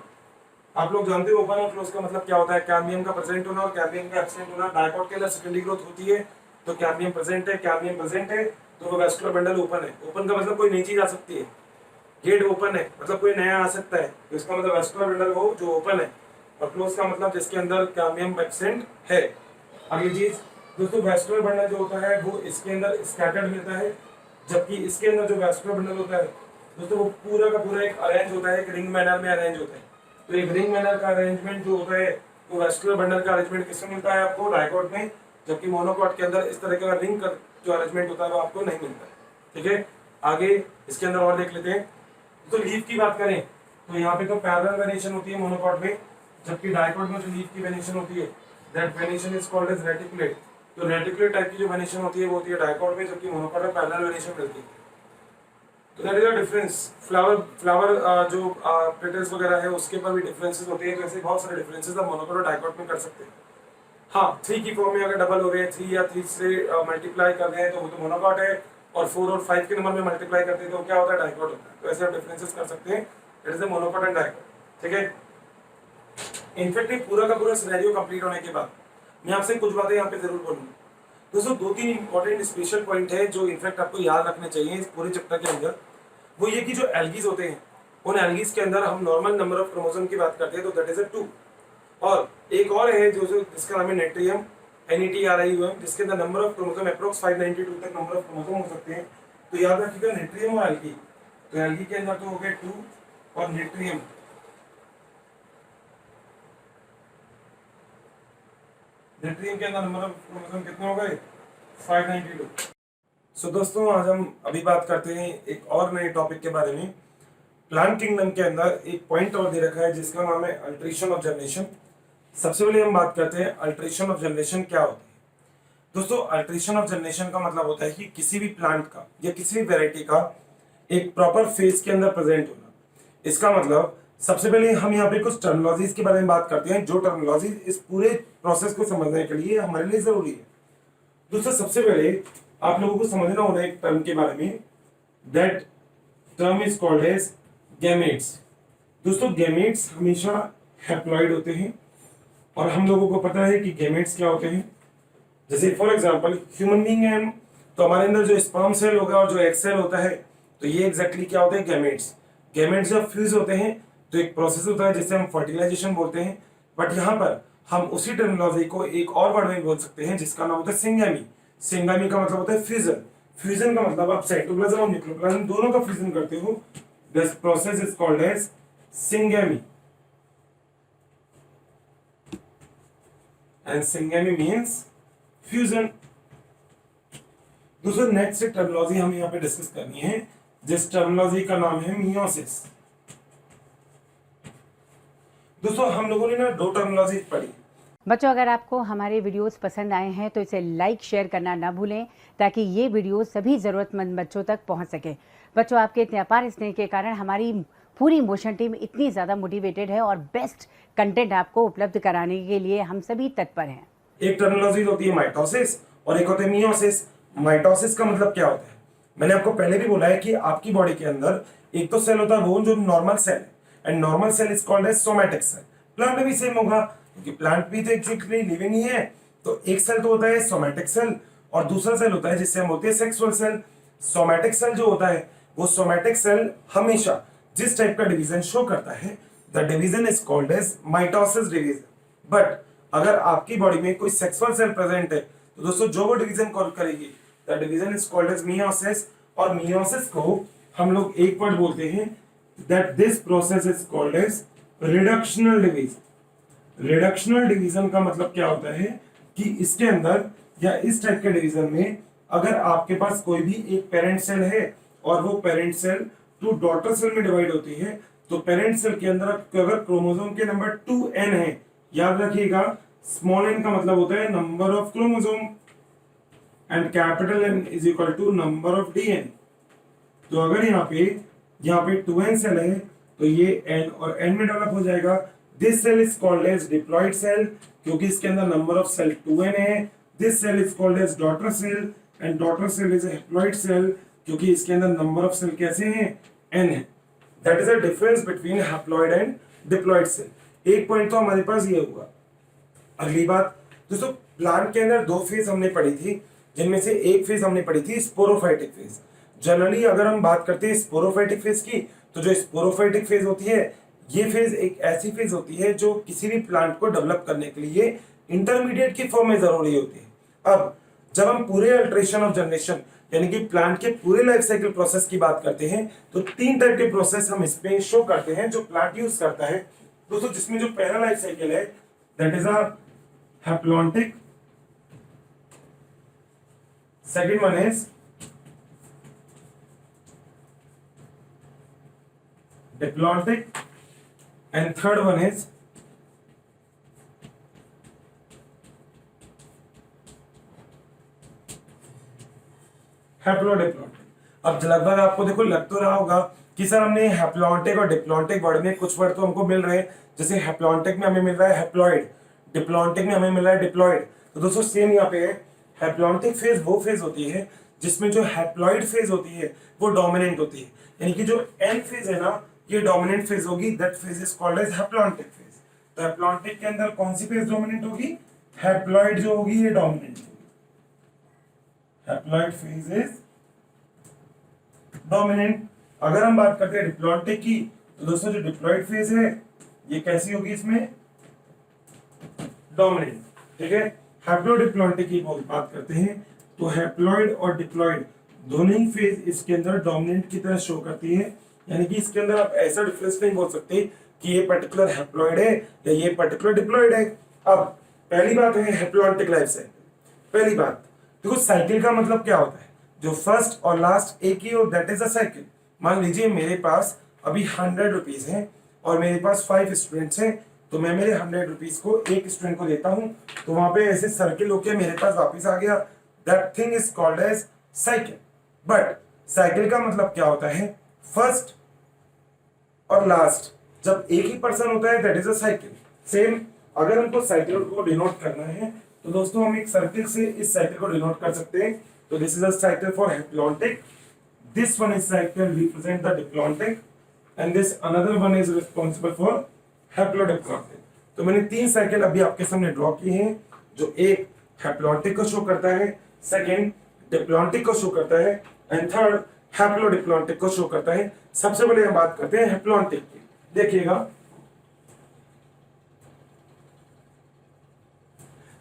आप लोग जानते हो ओपन और क्लोज का मतलब क्या होता है। कैम्बियम का प्रेजेंट होना और कैम्बियम का एब्सेंट होना। डायकॉट के अंदर सेकेंडरी ग्रोथ होती है तो कैम्बियम प्रेजेंट है, कैम्बियम प्रेजेंट है तो वो वैस्कुलर बंडल ओपन है। ओपन का मतलब कोई नई चीज आ सकती है, गेट ओपन है मतलब कोई नया आ सकता है, तो इसका मतलब वैस्कुलर बंडल वो जो ओपन है। और क्लोज का मतलब जिसके अंदर कैम्बियम एब्सेंट है। अगली चीज दोस्तों, वैस्कुलर बंडल जो होता है वो इसके अंदर स्कैटर्ड मिलता है, जबकि इसके अंदर जो वैस्कुलर बंडल होता है दोस्तों वो पूरा का पूरा एक अरेंज होता है, एक रिंग मैनर में अरेंज होता है। तो एक रिंग मैनर का अरेंजमेंट जो होता है वो वैस्कुलर बंडल का अरेंजमेंट किसमें मिलता है आपको, डायकॉट में, जबकि मोनोकॉट के अंदर इस तरह का रिंग का जो अरेंजमेंट होता है वो आपको नहीं मिलता है। ठीक है, आगे इसके अंदर और देख लेते हैं। तो लीफ की बात करें तो यहाँ पे तो पैरेलल वेनेशन होती है मोनोकॉट में, जबकि डायकॉट में जो लीफ की वेनेशन होती है that venation is called as reticulate. तो रेटिकुलेट टाइप की जो वेनेशन होती है वो होती है डायकॉट में, जबकि मोनोकॉट में पैरेलल वेनेशन मिलती है। तो that is a difference. Flower जो पेटल्स वगैरह है उसके पर भी डिफरेंसेस होते हैं। तो ऐसे बहुत सारे डिफरेंसेस आप मोनोकॉट और डायकॉट में कर सकते हैं। हाँ, 3 की फॉर्म में अगर डबल हो रहे हैं, 3 या 3 से मल्टीप्लाई कर रहे हैं तो वो तो मोनोकॉट है, और 4 और 5 के नंबर में मल्टीप्लाई करते हैं तो क्या होता है, डायकॉट होता है। तो ऐसे आप डिफरेंसेस कर सकते हैं, it is the monocot and dicot. ठीक है, इनफैक्ट ये पूरा का पूरा सिनेरियो कंप्लीट होने के बाद मैं आपसे कुछ बातें यहाँ पे जरूर बोलूंगा। दोस्तों 2-3 इंपॉर्टेंट स्पेशल पॉइंट है जो इनफैक्ट आपको याद रखने चाहिए इस पूरे चैप्टर के अंदर। वो ये कि जो एल्गीज होते हैं उन एल्गीज के अंदर हम नॉर्मल नंबर ऑफ क्रोमोसोम की बात करते हैं तो दैट इज 2। और एक और है जो जिसका नाम है नेट्रियम, NETRIUM, जिसके अंदर नंबर ऑफ क्रोमोसोम अप्रोक्स 592 तक नंबर ऑफ क्रोमोसोम हो सकते हैं। तो याद रखिएगा नेट्रियम और एल्गी। तो एल्गी के अंदर तो हो गए 2 और नेट्रियम के अंदर नंबर ऑफ क्रोमोसोम कितने हो गए, 592। सो दोस्तों आज हम अभी बात करते हैं एक और नए टॉपिक के बारे में। प्लांट किंगडम के अंदर एक पॉइंट और दे रखा है जिसका नाम है अल्टरेशन ऑफ जनरेशन। सबसे पहले हम बात करते हैं अल्टरेशन ऑफ जनरेशन क्या होता है। दोस्तों अल्टरेशन ऑफ जनरेशन का मतलब होता है कि किसी भी प्लांट का या किसी भी वेराइटी का एक प्रॉपर फेज के अंदर प्रेजेंट होना। इसका मतलब सबसे पहले हम यहाँ पे कुछ टर्मिनोलॉजीज के बारे में बात करते हैं, जो टर्मिनोलॉजी इस पूरे प्रोसेस को समझने के लिए हमारे लिए जरूरी है। दोस्तों सबसे पहले आप लोगों को समझना होगा एक टर्म के बारे में, that term is called as gametes. दोस्तों गैमेट्स हमेशा हैप्लॉइड होते हैं और हम लोगों को पता है कि गैमेट्स क्या होते हैं। जैसे फॉर एग्जांपल ह्यूमन बीइंग है हम, तो हमारे अंदर जो स्पर्म सेल होगा और जो एग सेल होता है तो ये एग्जैक्टली क्या होते हैं, गैमेट्स। गैमेट्स जब फ्यूज होते हैं तो एक प्रोसेस होता है जिसे हम फर्टिलाइजेशन बोलते हैं। बट यहाँ पर हम उसी टर्मिनोलॉजी को एक और वर्ड में बोल सकते हैं जिसका नाम होता है सिंगैमी। सिंगैमी का मतलब होता है फ्यूजन। फ्यूजन का मतलब आप साइटोप्लाज्म और न्यूक्लियोप्लाज्म दोनों का फ्यूजन करते हो। This process is called as syngamy, and syngamy means fusion. दूसरा नेक्स्ट टर्मिनोलॉजी हम यहाँ पे डिस्कस करनी है जिस टर्मिनोलॉजी का नाम है मियोसिस। दोस्तों हम लोगों ने ना 2 टर्मिनोलॉजी पढ़ी। बच्चों अगर आपको हमारे वीडियोस पसंद आए हैं तो इसे लाइक शेयर करना ना भूलें ताकि ये वीडियो सभी ज़रूरतमंद बच्चों तक पहुंच सके। बच्चों आपके इतने अपार स्नेह के कारण हमारी पूरी मोशन टीम इतनी ज़्यादा मोटिवेटेड है और बेस्ट कंटेंट आपको उपलब्ध कराने के लिए हम सभी तत्पर हैं। एक टर्मिनोलॉजी होती है माइटोसिस और एक होता है मियोसिस। माइटोसिस का मतलब क्या होता है, मैंने आपको पहले भी बोला है कि आपकी बॉडी के अंदर एक तो सेल होता है वो जो नॉर्मल सेल है, and normal cell is called as somatic cell. Plant में भी सेम होगा क्योंकि प्लांट भी तो एक्चुअली लिविंग ही है। तो एक सेल तो होता है सोमैटिक सेल और दूसरा सेल होता है जिससे हम बोलते हैं सेक्सुअल सेल। सोमैटिक सेल जो होता है वो सोमैटिक सेल हमेशा जिस टाइप का डिवीजन शो करता है the division is called as mitosis division. But अगर आपकी बॉडी में कोई सेक्सुअल सेल प्रेजेंट है तो दोस्तों जो वो डिवीजन कॉल करेगी the division is called as meiosis. और मियोसिस को हम लोग एक वर्ड बोलते हैं that this process is called as reductional division. Reductional division का मतलब क्या होता है कि इसके अंदर या इस टाइप के डिवीजन में अगर आपके पास कोई भी एक पेरेंट सेल है और वो पेरेंट सेल 2 डॉटर सेल में डिवाइड होती है तो पेरेंट सेल के अंदर अगर क्रोमोसोम के नंबर 2n है, याद रखिएगा स्मॉल n का मतलब होता है number of chromosome and capital N is equal to number of DNA। तो अगर यहाँ पे 2n सेल है तो ये n और n में डेवलप हो जाएगा। This cell is called as diploid cell क्योंकि इसके अंदर नंबर ऑफ सेल 2n है. This cell is called as daughter cell and daughter cell is haploid cell क्योंकि इसके अंदर नंबर ऑफ सेल कैसे हैं, n है. That is a difference between haploid and diploid cell. एक पॉइंट तो हमारे पास ये हुआ. अगली बात दोस्तों, प्लांट के अंदर दो फेज हमने पढ़ी थी, जिनमें से एक फेज हमने पढ़ी थी स्पोरोफाइटिक फेज. जनरली अगर हम बात करते हैं स्पोरोफाइटिक फेज की, तो जो स्पोरोफाइटिक फेज होती है, ये फेज एक ऐसी फेज होती है जो किसी भी प्लांट को डेवलप करने के लिए इंटरमीडिएट की फॉर्म में जरूरी होती है. अब जब हम पूरे अल्टरेशन ऑफ जनरेशन यानी कि प्लांट के पूरे लाइफ साइकिल प्रोसेस की बात करते हैं, तो तीन टाइप के प्रोसेस हम इसमें शो करते हैं जो प्लांट यूज करता है दोस्तों. जिसमें जो पहला लाइफ साइकिल है that is a haplontic, second one is diplontic and third one is haplodiplontic. अब लगभग आपको देखो लग तो रहा होगा कि सर हमने हैप्लॉन्टिक और डिप्लॉन्टिक वर्ड में कुछ वर्ड तो हमको मिल रहे हैं, जैसे हैप्लॉन्टिक में हमें मिल रहा है हैप्लॉइड, डिप्लॉन्टिक में हमें मिल रहा है डिप्लॉइड. तो दोस्तों सेम यहाँ पे है. हैप्लॉन्टिक फेज वो फेज होती है जिसमें जो हैप्लॉइड फेज होती है वो डोमिनेंट होती है, यानी कि जो एन फेज है ना ये डोमिनेंट फेज होगी. That phase is called as haplontic phase. तो हैप्लॉन्टिक के अंदर कौन सी फेज डोमिनेंट होगी, हैप्लॉइड जो होगी ये डोमिनेंट होगी. Haploid phase is dominant. अगर हम बात करते हैं डिप्लॉन्टिक की, तो दोस्तों जो डिप्लॉइड फेज है ये कैसी होगी, इसमें डोमिनेंट. ठीक है. हैप्लोडिप्लॉन्टिक की बात करते हैं तो हैप्लॉइड और डिप्लॉइड दोनों ही फेज इसके अंदर डोमिनेंट की तरह शो करती है, यानी कि इसके अंदर आप ऐसा डिफरेंस नहीं बोल सकते कि ये पर्टिकुलर हैप्लॉइड है या ये पर्टिकुलर डिप्लॉइड है. अब पहली बात है हैप्लॉन्टिक लाइफ साइकिल. पहली बात देखो, साइकिल का मतलब क्या होता है, जो फर्स्ट और लास्ट एक ही हो दैट इज अ साइकिल. मान लीजिए मेरे पास अभी 100 रुपीज है और मेरे पास 5 स्टूडेंट्स हैं, तो मैं मेरे 100 रुपीज को एक स्टूडेंट को देता हूं, तो वहां पे ऐसे सर्किल होके मेरे पास वापस आ गया. That thing is called as cycle. But cycle का मतलब क्या होता है, फर्स्ट और लास्ट जब एक ही पर्सन होता है that is a cycle. Same अगर हमको साइकिल को डिनोट करना है तो दोस्तों हम एक सर्किल से इस साइकिल को डिनोट कर सकते हैं. तो this is a cycle for haplontic, this one is cycle represent the diplontic and this another one is responsible for haplodiplontic. तो मैंने तीन साइकिल अभी आपके सामने ड्रॉ किए हैं, जो एक हैप्लॉन्टिक को शो करता है, सेकंड डिप्लॉन्टिक को शो करता है एंड थर्ड हैप्लोडिप्लॉन्टिक को शो करता है. सबसे पहले हम बात करते हैं हैप्लॉन्टिक की. देखिएगा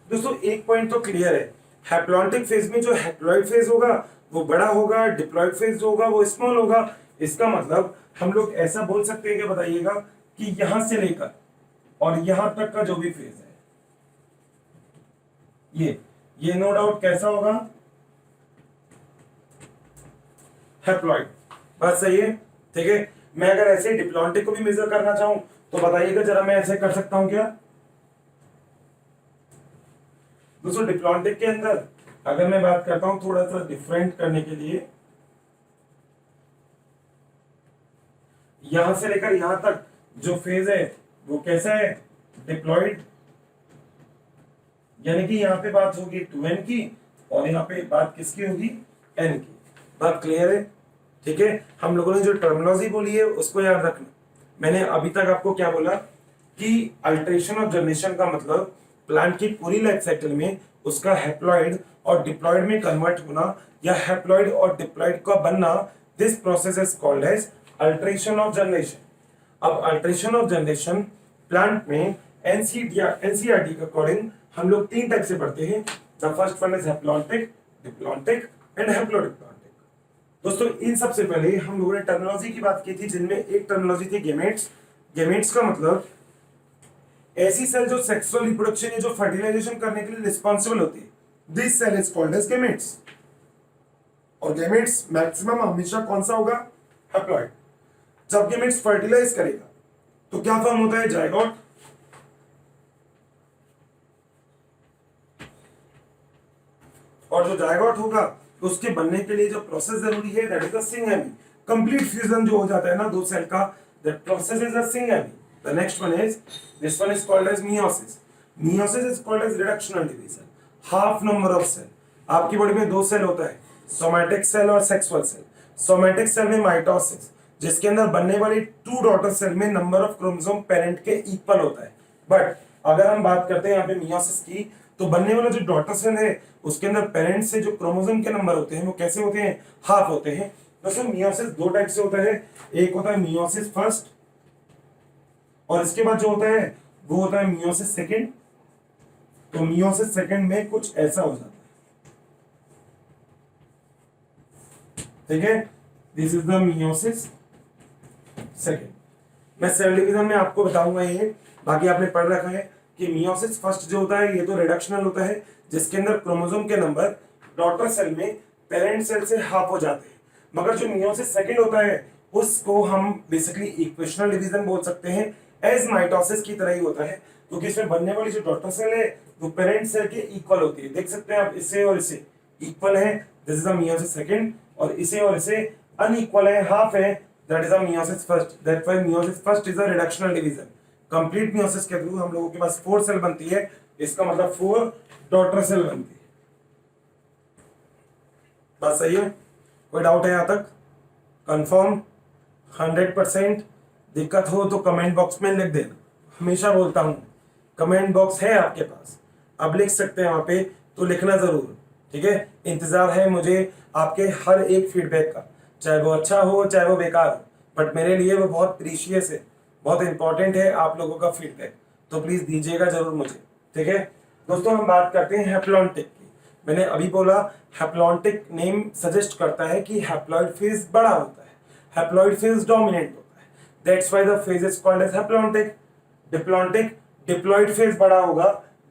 दोस्तों, एक पॉइंट तो क्लियर है, हैप्लॉन्टिक फेज में जो हैप्लॉइड फेज होगा वो बड़ा होगा, डिप्लॉइड फेज जो होगा वो स्मॉल होगा. इसका मतलब हम लोग ऐसा बोल सकते हैं कि बताइएगा कि यहां से लेकर और यहां तक का जो भी फेज है ये नो डाउट कैसा होगा, हैप्लॉइड. बात सही है. ठीक है. मैं अगर ऐसे डिप्लॉन्टिक को भी मेजर करना चाहूं तो बताइएगा जरा, मैं ऐसे कर सकता हूं क्या दोस्तों. डिप्लॉन्टिक के अंदर अगर मैं बात करता हूं थोड़ा सा डिफरेंट करने के लिए, यहां से लेकर यहां तक जो फेज है वो कैसा है, डिप्लॉइड. यानी कि यहां पे बात होगी 2n की और यहां पे बात किसकी होगी, n की. बात क्लियर है. ठीक है. हम लोगों ने जो टर्मिनोलॉजी बोली है उसको याद रखना. मैंने अभी तक आपको क्या बोला कि अल्टरेशन ऑफ जनरेशन का मतलब प्लांट की पूरी लाइफ साइकिल में उसका हैप्लॉइड और डिप्लॉइड में कन्वर्ट होना या हैप्लॉइड और डिप्लॉइड का बनना, this process is called as alteration of generation. अब अल्टरेशन ऑफ जनरेशन प्लांट में एनसीईआरटी के अकॉर्डिंग हम लोग तीन टाइप से पढ़ते हैं. The first one is haplontic, diplontic and haplodiplontic. दोस्तों इन सबसे पहले हम लोगों ने टर्मिनोलॉजी की बात की थी, जिनमें एक टर्मिनोलॉजी थी गेमेट्स. गेमेट्स का मतलब ऐसी सेल जो सेक्सुअल रिप्रोडक्शन या जो फर्टिलाइजेशन करने के लिए रिस्पांसिबल होती है, this cell is called as gametes. और गेमेट्स मैक्सिमम हमेशा कौन सा होगा, हैप्लॉइड. जब गेमेट्स फर्टिलाइज करेगा तो क्या फॉर्म होता है, जायगोट. और जो जायगोट होगा तो उसके बनने के लिए जो प्रोसेस जरूरी है that is the syngamy. Complete fusion जो हो जाता है ना दो सेल का, that process is the syngamy. The next one is, this one is called as meiosis. Meiosis is called as reductional division. Half number of cell. आपकी body में दो सेल होता है, सोमैटिक सेल और सेक्सुअल सेल. सोमैटिक सेल में mitosis, जिसके अंदर बनने वाली टू डॉटर सेल में नंबर ऑफ क्रोमोसोम पेरेंट के इक्वल होता है. बट अगर हम बात करते हैं यहाँ पे मियोसिस की, तो बनने वाला जो डॉटर सेल है उसके अंदर पेरेंट से जो क्रोमोसोम के नंबर होते हैं वो कैसे होते हैं, हाफ होते हैं. दोस्तों मियोसिस दो टाइप से होता है, एक होता है मियोसिस फर्स्ट और इसके बाद जो होता है वो होता है मियोसिस सेकंड. तो मियोसिस सेकंड में कुछ ऐसा हो जाता है, ठीक है. This is the meiosis second. मैं सेल डिवीजन में आपको बताऊंगा ये, बाकी आपने पढ़ रखा है कि मियोसिस फर्स्ट जो होता है ये तो रिडक्शनल होता है, जिसके अंदर क्रोमोसोम के नंबर डॉटर सेल में पेरेंट सेल से हाफ हो जाते हैं. मगर जो मियोसिस सेकंड होता है उसको हम बेसिकली इक्वेशनल डिवीजन बोल सकते हैं, एज माइटोसिस की तरह ही होता है, क्योंकि इसमें बनने वाली जो डॉटर सेल है वो पेरेंट सेल के इक्वल होती है. देख सकते हैं आप, इसे और इसे इक्वल है, this is the meiosis second, और इसे और इसे अनइक्वल है, हाफ है, that is the meiosis first. That why meiosis first is a reductional division. Complete meiosis के थ्रू हम लोगों के पास 4 सेल बनती है, इसका मतलब 4 डॉटर सेल बनती है. बात सही है? कोई डाउट है यहां तक? कंफर्म 100%? दिक्कत हो तो कमेंट बॉक्स में लिख देना. हमेशा बोलता हूं कमेंट बॉक्स है आपके पास, आप लिख सकते हैं वहां पे, तो लिखना जरूर, ठीक है. इंतजार है मुझे आपके हर एक फीडबैक का, चाहे वो अच्छा हो चाहे वो बेकार हो, बट मेरे लिए वो बहुत प्रीशियस है, बहुत इंपॉर्टेंट है आप लोगों का फीडबैक. तो प्लीज दीजिएगा जरूर मुझे, ठीक है. दोस्तों हम बात करते हैं हैप्लॉन्टिक की. मैंने अभी बोला हैप्लॉन्टिक नेम सजेस्ट करता है कि हैप्लॉइड फेज बड़ा होता है, हैप्लॉइड फेज डोमिनेंट होता है, that's why the phase is called as haplontic. Diplontic, diploid phase बड़ा होगा,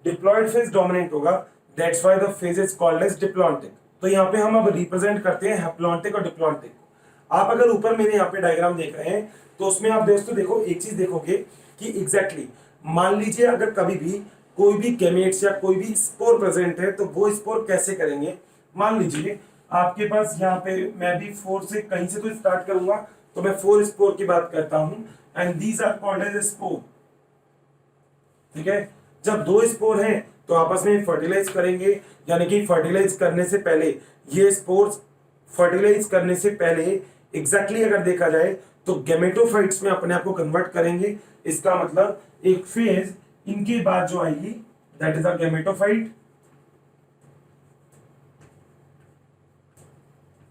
डिप्लॉइड फेज डोमिनेंट होगा, that's why the phase is called as diplontic. तो यहाँ पे हम अब रिप्रेजेंट करते हैं हैप्लॉन्टिक और डिप्लॉन्टिक को. आप अगर ऊपर मेरे यहाँ पे डायग्राम देख रहे हैं तो उसमें आप दोस्तों देखो, एक चीज देखोगे कि एग्जैक्टली मान लीजिए अगर कभी भी कोई भी गैमेट्स या कोई भी स्पोर प्रेजेंट है तो वो स्पोर कैसे करेंगे. मान लीजिए आपके पास यहाँ पे, मैं भी 4 से कहीं से तो स्टार्ट करूंगा, तो मैं 4 स्पोर की बात करता हूं, and these are called as spore, ठीक है. जब 2 स्पोर हैं तो आपस में फर्टिलाइज करेंगे, यानी कि फर्टिलाइज करने से पहले ये स्पोर्स फर्टिलाइज करने से पहले एग्जैक्टली अगर देखा जाए तो गैमेटोफाइट्स में अपने आप को कन्वर्ट करेंगे. इसका मतलब एक फेज इनके बाद जो आएगी दैट इज अ गैमेटोफाइट,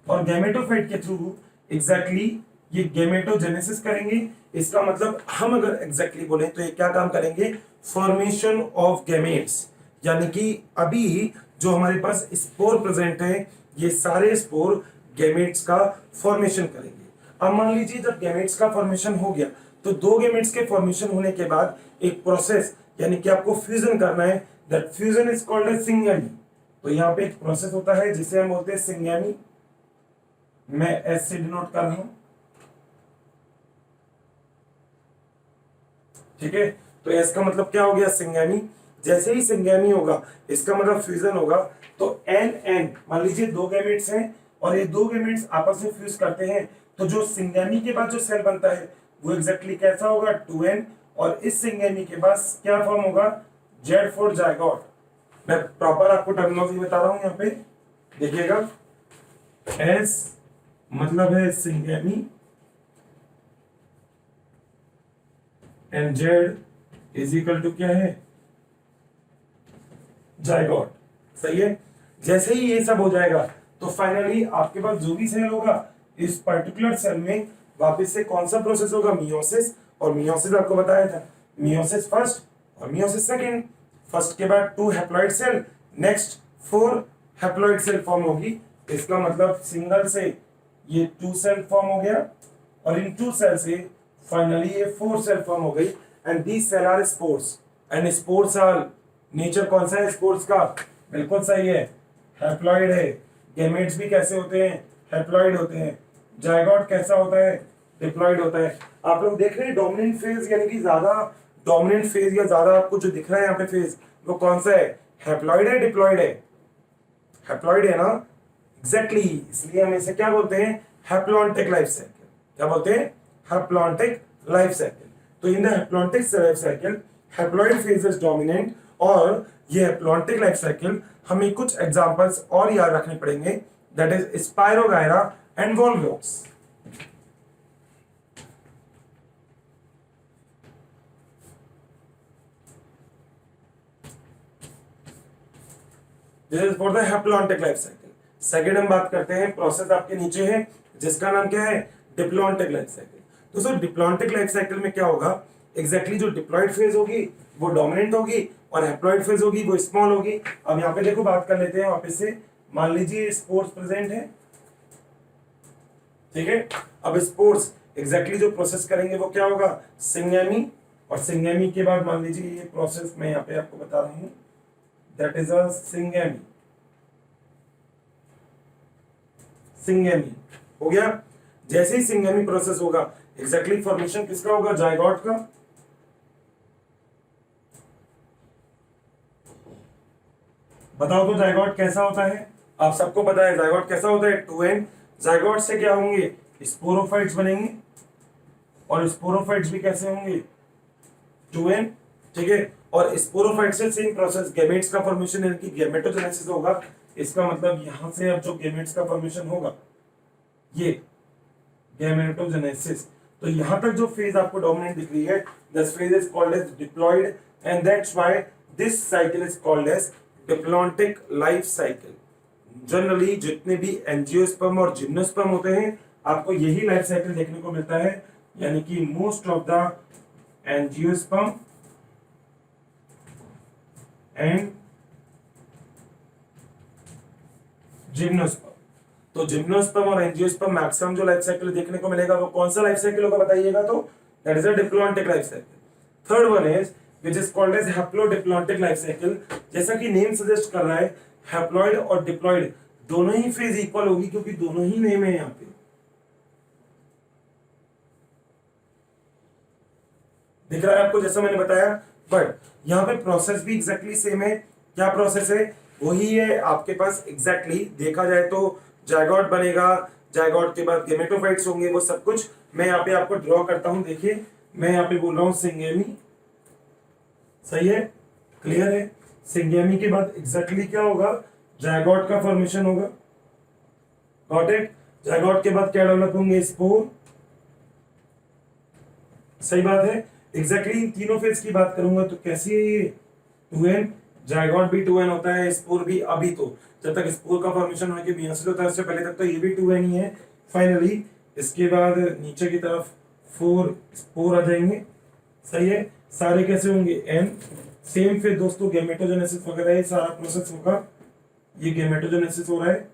और गैमेटोफाइट के थ्रू एग्जैक्टली ये गैमेटोजेनेसिस करेंगे. इसका मतलब हम अगर एग्जैक्टली बोले तो ये क्या काम करेंगे, फॉर्मेशन ऑफ गैमेट्स. यानी कि अभी जो हमारे पास स्पोर प्रेजेंट है ये सारे स्पोर गैमेट्स का फॉर्मेशन करेंगे. अब मान लीजिए जब गैमेट्स का फॉर्मेशन हो गया तो 2 गैमेट्स के फॉर्मेशन होने के बाद एक प्रोसेस, यानी कि आपको फ्यूजन करना है, that fusion is called as syngamy. तो यहाँ पे एक प्रोसेस होता है जिसे हम बोलते हैं सिंगैमी. मैं एस से डिनोट कर रहा हूं, ठीक है. तो एस का मतलब क्या हो गया, सिंगैमी. जैसे ही सिंगैमी होगा इसका मतलब फ्यूजन होगा. तो एन एन, मान लीजिए 2 गैमेट्स हैं और ये 2 गैमेट्स आपस में फ्यूज करते हैं, तो जो सिंगैमी के बाद जो सेल बनता है वो एग्जैक्टली कैसा होगा, 2n, और इस सिंगैमी के बाद क्या फॉर्म होगा, Z फॉर जायगोट. मैं प्रॉपर आपको टर्मिनोलॉजी बता रहा हूं यहाँ पे, देखिएगा. S मतलब है syngamy and Z is equal to क्या है, जायगोट. सही है. जैसे ही ये सब हो जाएगा तो फाइनली आपके पास जो भी सेल होगा इस पर्टिकुलर सेल में वापस से कौन सा प्रोसेस होगा, मियोसिस. और मियोसिस आपको बताया था, मियोसिस फर्स्ट और मियोसिस सेकंड. फर्स्ट के बाद 2 haploid cell, next 4 haploid cell form होगी. इसका मतलब सिंगल से ये 2 सेल फॉर्म हो गया और इन 2 सेल से फाइनली ये 4 सेल फॉर्म हो गई. And these cell are spores, and spores are, nature कौन सा है स्पोर्ट्स का, बिल्कुल सही है, हैप्लॉइड है. गैमेट्स भी कैसे होते हैं, हैप्लॉइड होते हैं. जायगोट कैसा होता है, डिप्लॉइड होता है. आप लोग देख रहे हैं डोमिनेंट फेज, यानी कि ज्यादा डोमिनेंट फेज या ज्यादा आपको जो दिख रहा है यहाँ पे फेज, वो कौन सा है, हैप्लॉइड है, डिप्लॉइड है, हैप्लॉइड है ना. एग्जैक्टली इसलिए हम इसे क्या बोलते हैं, हैप्लॉन्टिक लाइफ साइकिल. क्या बोलते हैं, हैप्लॉन्टिक लाइफ साइकिल. तो in the haplontic life cycle haploid phase is dominant, और ये हैप्लॉन्टिक लाइफ साइकिल हमें कुछ एग्जांपल्स और याद रखने पड़ेंगे, that is spirogyra and volvox. This is for the haplontic life cycle. Second हम बात करते हैं, प्रोसेस आपके नीचे है जिसका नाम क्या है, डिप्लॉन्टिक लाइफ साइकिल। दोस्तों डिप्लॉन्टिक लाइफ साइकिल में क्या होगा, एग्जैक्टली जो डिप्लॉयड फेज होगी वो डोमिनेंट होगी और हैप्लॉइड फेज होगी वो स्मॉल होगी। अब यहाँ पे देखो बात कर लेते हैं वापस से, मान लीजिए स्पोर्स प्रेजेंट है, ठीक है। अब स्पोर्स एग्जैक्टली जो प्रोसेस करेंगे वो क्या होगा, सिंगेमी, और सिंगेमी के बाद मान लीजिए ये प्रोसेस मैं यहाँ पे आपको बता रहा हूँ, that is a syngamy. Syngamy हो गया। जैसे ही सिंगेमी प्रोसेस होगा एग्जैक्टली फॉर्मेशन किसका होगा, जायगोट का। बताओ तो जायगोट कैसा होता है, आप सबको पता है जायगोट कैसा होता है, 2n। जायगोट से क्या होंगे, स्पोरोफाइट्स बनेंगे, और स्पोरोफाइट्स भी कैसे होंगे, 2n, ठीक है। और स्पोरोफाइट से सेम प्रोसेस गैमेट्स का फॉर्मेशन यानी कि गैमेटोजेनेसिस होगा। इसका मतलब यहां से अब जो गैमेट्स का फॉर्मेशन होगा ये गैमेटोजेनेसिस। तो यहां तक जो फेज आपको डोमिनेंट दिख रही है, this phase is called as diploid, and that's why this cycle is called as diplontic life cycle. Generally जितने भी एंजियोस्पर्म और जिम्नोस्पर्म होते हैं आपको यही लाइफ साइकिल देखने को मिलता है, यानी कि most of the angiosperm and gymnosperm. तो जिम्नोस्पर्म और एंजियोस्पर्म मैक्सिमम जो लाइफ साइकिल देखने को मिलेगा वो कौन सा लाइफ साइकिल होगा बताइएगा, तो that is a diplontic life cycle. Third one is which is called as haplodiplontic life cycle. जैसा कि नेम सजेस्ट कर रहा है, हैप्लॉइड और डिप्लॉइड दोनों ही फेज इक्वल होगी क्योंकि दोनों ही नेम है यहाँ पे, दिख रहा है आपको जैसा मैंने बताया। बट यहाँ पे प्रोसेस भी एग्जैक्टली सेम है। क्या प्रोसेस है, वही है आपके पास एग्जैक्टली देखा जाए तो जायगोट बनेगा, जायगोट के बाद गेमेटोफाइट्स होंगे, वो सब कुछ मैं यहाँ पे आपको ड्रॉ करता हूं। देखिए मैं यहाँ पे बोल रहा हूँ सिंगेमी, सही है, क्लियर है। सिंगेमी के बाद एग्जैक्टली क्या होगा, जायगोट का फॉर्मेशन होगा, गॉट इट। जायगोट के बाद क्या डेवलप होंगे, स्पोर, सही बात है। एग्जैक्टली इन तीनों फेज की बात करूंगा तो कैसी है ये, 2n, जायगोट भी 2n होता है, स्पोर भी। अभी तो जब तक स्पोर का फॉर्मेशन होने के मियोसिस होता है उससे पहले तक तो ये भी 2n ही है। फाइनली इसके बाद नीचे की तरफ 4 स्पोर आ जाएंगे, सही है। सारे कैसे होंगे, n। सेम फिर दोस्तों गैमेटोजेनेसिस वगैरह ये सारा प्रोसेस होगा, ये गैमेटोजेनेसिस हो रहा है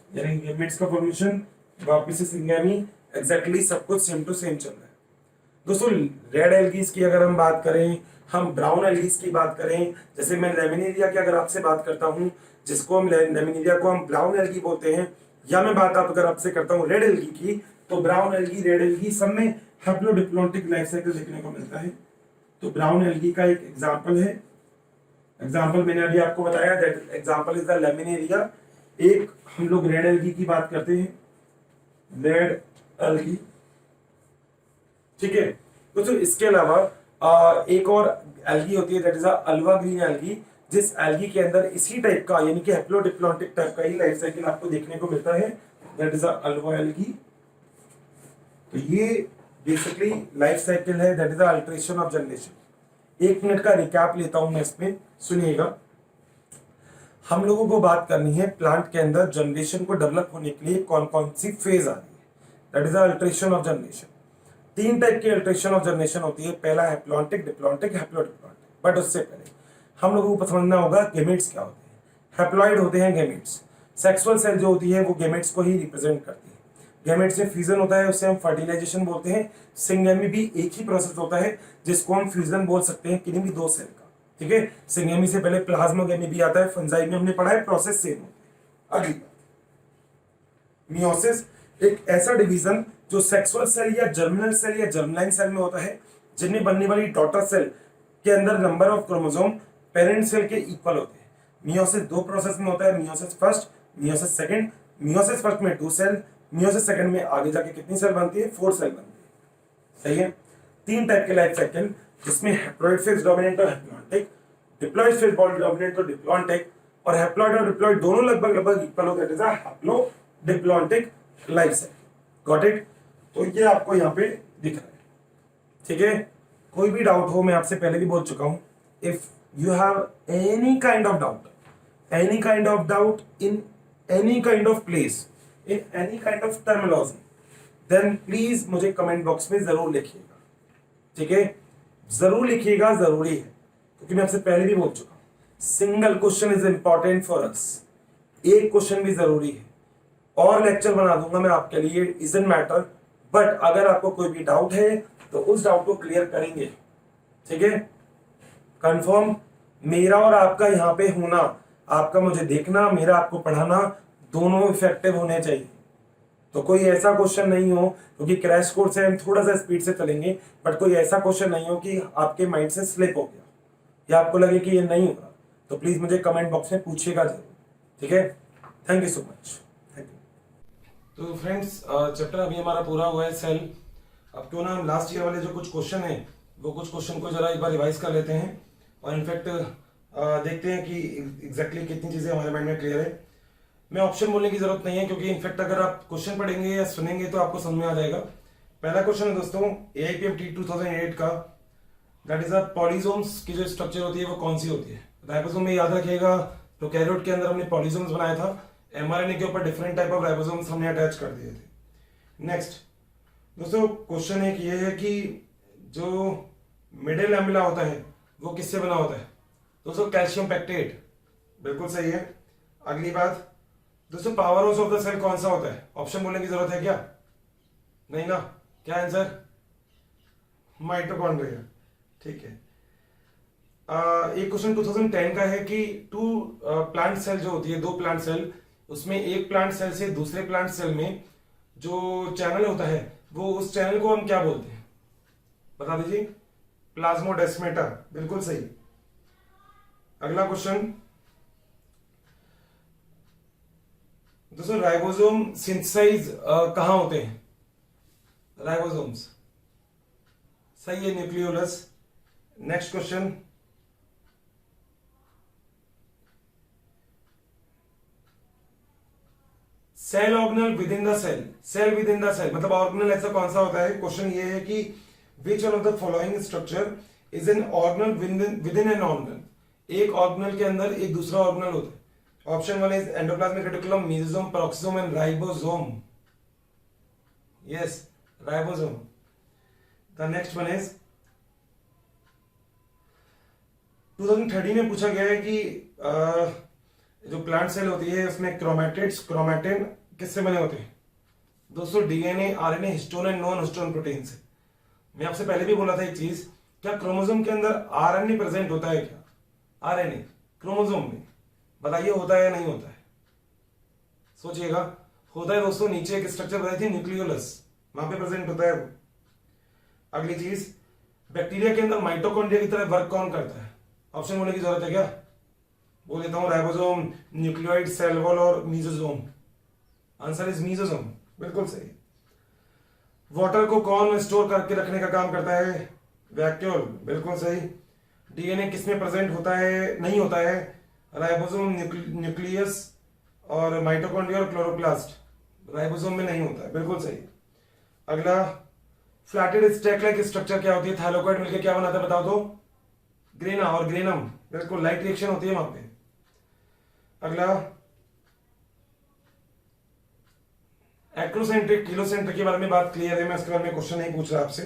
यानी गैमेट्स का फॉर्मेशन, वापस से सिंगेमी, एग्जैक्टली सब कुछ सेम टू सेम चल रहा है। दोस्तों रेड एल्गीज की अगर हम बात करें, हम ब्राउन एल्गीज की बात करें, जैसे मैं लेमिनेरिया की अगर आपसे बात करता हूं, जिसको हम लेमिनेरिया को हम ब्राउन एल्गी बोलते हैं, या मैं बात अगर आपसे करता हूं रेड एल्गी की, तो ब्राउन एल्गी, रेड एल्गी सब में हैप्लोडिप्लॉन्टिक लाइफ साइकिल देखने को मिलता है। तो ब्राउन एल्गी का एक एग्जाम्पल है, एग्जाम्पल मैंने अभी आपको बताया, that example is the laminaria. एक हम लोग रेड एल्गी की बात करते हैं, रेड एल्गी, ठीक है। दोस्तों इसके अलावा एक और एल्गी होती है, that is Alva green algae, जिस एल्गी के अंदर इसी टाइप का यानी कि हैप्लोडिप्लॉन्टिक टाइप का ही लाइफ साइकिल आपको देखने को मिलता है, दैट इज अल्वा एल्गी। तो ये बेसिकली लाइफ साइकिल है, that is alteration of generation. 1 minute का रिकैप लेता हूं मैं इसमें, सुनिएगा। हम लोगों को बात करनी है प्लांट के अंदर जनरेशन को डेवलप होने के लिए कौन कौन सी फेज आ रही है, that is alteration of generation. 3 type की अल्टरेशन ऑफ जनरेशन होती है, पहला हैप्लॉन्टिक, डिप्लॉन्टिक, हैप्लोडिप्लॉन्टिक। बट उससे पहले हम लोगों को समझना होगा गेमेट्स क्या होते हैं। हैप्लॉइड होते हैं गेमेट्स, सेक्सुअल सेल जो होती है वो गेमेट्स को ही रिप्रेजेंट करती है। गेमेट्स से फ्यूजन होता है, उसे हम फर्टिलाइजेशन बोलते हैं। सिंगेमी भी एक ही प्रोसेस होता है जिसको हम फ्यूजन बोल सकते हैं, किन्हीं भी 2 सेल का, ठीक है। सिंगेमी से पहले प्लाज्मोगेमी भी आता है, फंजाई में हमने पढ़ा है, प्रोसेस सेम होती है। अगली मियोसिस, एक ऐसा डिवीजन जो सेक्सुअल सेल या जर्मिनल सेल या जर्मलाइन सेल में होता है, जिनमें बनने वाली डॉटर सेल के अंदर number of chromosome parent cell के इक्वल होते हैं। मियोसिस 2 प्रोसेस में होता है, meiosis first, meiosis second. Meiosis first में 2 सेल, मियोसिस सेकंड में आगे जाके कितनी सेल बनती है, 4 सेल बनती है, सही है। तीन टाइप के लाइफ साइकिल, जिसमें हैप्लॉइड फेज डोमिनेंट और हैप्लॉन्टिक, डिप्लॉइड फेज डोमिनेंट और डिप्लॉन्टिक, और हैप्लॉइड और डिप्लॉइड दोनों लगभग लगभग इक्वल होते हैं, haplo diplontic life cycle. Got it? तो ये आपको यहाँ पे दिख रहा है, ठीक है। कोई भी डाउट हो, मैं आपसे पहले भी बोल चुका हूं, if you have any kind of doubt in any kind of place, in any kind of terminology, then please मुझे कमेंट बॉक्स में जरूर लिखिएगा, ठीक है। जरूर लिखिएगा, जरूरी है, क्योंकि मैं आपसे पहले भी बोल चुका हूं, single question is important for us. एक क्वेश्चन भी जरूरी है। और लेक्चर बना दूंगा मैं आपके लिए, इजंट मैटर, बट अगर आपको कोई भी डाउट है तो उस डाउट को क्लियर करेंगे, ठीक है। कंफर्म? मेरा और आपका यहाँ पे होना, आपका मुझे देखना, मेरा आपको पढ़ाना, दोनों इफेक्टिव होने चाहिए। तो कोई ऐसा क्वेश्चन नहीं हो, क्योंकि क्रैश कोर्स है, हम थोड़ा सा स्पीड से चलेंगे, बट कोई ऐसा क्वेश्चन नहीं हो कि आपके माइंड से स्लिप हो गया या आपको लगे कि ये नहीं होगा, तो प्लीज मुझे कमेंट बॉक्स में पूछिएगा जरूर, ठीक है। Thank you so much, thank you. तो फ्रेंड्स, चैप्टर अभी हमारा पूरा हुआ है सेल। अब क्यों ना हम लास्ट ईयर वाले जो कुछ क्वेश्चन है, वो कुछ क्वेश्चन को जरा एक बार रिवाइज कर लेते हैं, और इनफैक्ट देखते हैं कि एग्जैक्टली कितनी चीजें हमारे माइंड में क्लियर है। मैं ऑप्शन बोलने की जरूरत नहीं है, क्योंकि इनफैक्ट अगर आप क्वेश्चन पढ़ेंगे या सुनेंगे तो आपको समझ में आ जाएगा। पहला क्वेश्चन है दोस्तों AIPMT 2008 का, दैट इज पॉलीजोम्स की जो स्ट्रक्चर होती है वो कौन सी होती है। राइबोसोम में याद रखिएगा, प्रोकैरियोट के अंदर हमने पॉलीजोम्स बनाया था, mRNA के ऊपर डिफरेंट टाइप ऑफ राइबोसोम्स हमने अटैच कर दिए थे। नेक्स्ट दोस्तों, क्वेश्चन एक ये है कि जो मिडिल लैमेला होता है वो किससे बना होता है। दोस्तों कैल्शियम पैक्टेट, बिल्कुल सही है। अगली बात दोस्तों, power house of the cell कौन सा होता है। ऑप्शन बोलने की जरूरत है क्या? नहीं ना? क्या आंसर? माइटोकॉन्ड्रिया, ठीक है। एक क्वेश्चन 2010 का है कि टू प्लांट सेल जो होती है, दो प्लांट सेल, उसमें एक प्लांट सेल से दूसरे प्लांट सेल में जो चैनल होता है, वो उस चैनल को हम क्या बोलते हैं, बता दीजिए। प्लाज्मोडेस्मेटा, बिल्कुल सही। अगला क्वेश्चन दोस्तों, राइबोसोम सिंथेसाइज कहां होते हैं। राइबोसोम्स, सही है, nucleolus. Next question, cell organelle within the cell, cell within the cell मतलब ऑर्गेनल ऐसा कौन सा होता है। क्वेश्चन ये है कि which one of the following structure is an organelle within an organelle. एक ऑर्गेनल के अंदर एक दूसरा ऑर्गेनल होता है। Option one is endoplasmic reticulum, mesosome, peroxisome and ribosome. Yes, ribosome. The next one is 2013 में पूछा गया है कि जो प्लांट सेल होती है उसमें क्रोमैटिन किससे बने होते हैं। दोस्तों DNA, RNA, histone and non histone protein से। मैं आपसे पहले भी बोला था एक चीज, क्या क्रोमोसोम के अंदर आरएनए प्रेजेंट होता है क्या। आरएनए क्रोमोसोम में, बताइए होता है या नहीं होता है। सोचिएगा, होता है दोस्तों। नीचे एक स्ट्रक्चर बताई थी न्यूक्लियोलस, वहां पे प्रेजेंट होता है वो। अगली चीज, बैक्टीरिया के अंदर माइटोकॉन्ड्रिया की तरह वर्क कौन करता है। ऑप्शन बोलने की जरूरत है क्या? बोल देता हूं, राइबोसोम, न्यूक्लियोइड, सेल वॉल और मीसोसोम। आंसर इज मीसोसोम, बिल्कुल सही। वाटर को कौन स्टोर करके रखने का काम करता है। वैक्यूल, बिल्कुल सही। डीएनए किसमें प्रेजेंट होता है, नहीं होता है। राइबोसोम, न्यूक्लियस और माइटोकॉन्ड्रिया और क्लोरोप्लास्ट। राइबोसोम में नहीं होता है, बिल्कुल सही। अगला, फ्लैटेड स्टैक लाइक स्ट्रक्चर क्या होती है। थाइलाकोइड मिलकर क्या बनाता है बताओ तो। ग्रेना और ग्रेनम, बिल्कुल, लाइट रिएक्शन होती है वहां पे। अगला, एक्रोसेंट्रिक किलोसेंट्रिक के बारे में बात क्लियर है, मैं इसके बारे में क्वेश्चन नहीं पूछ रहा आपसे।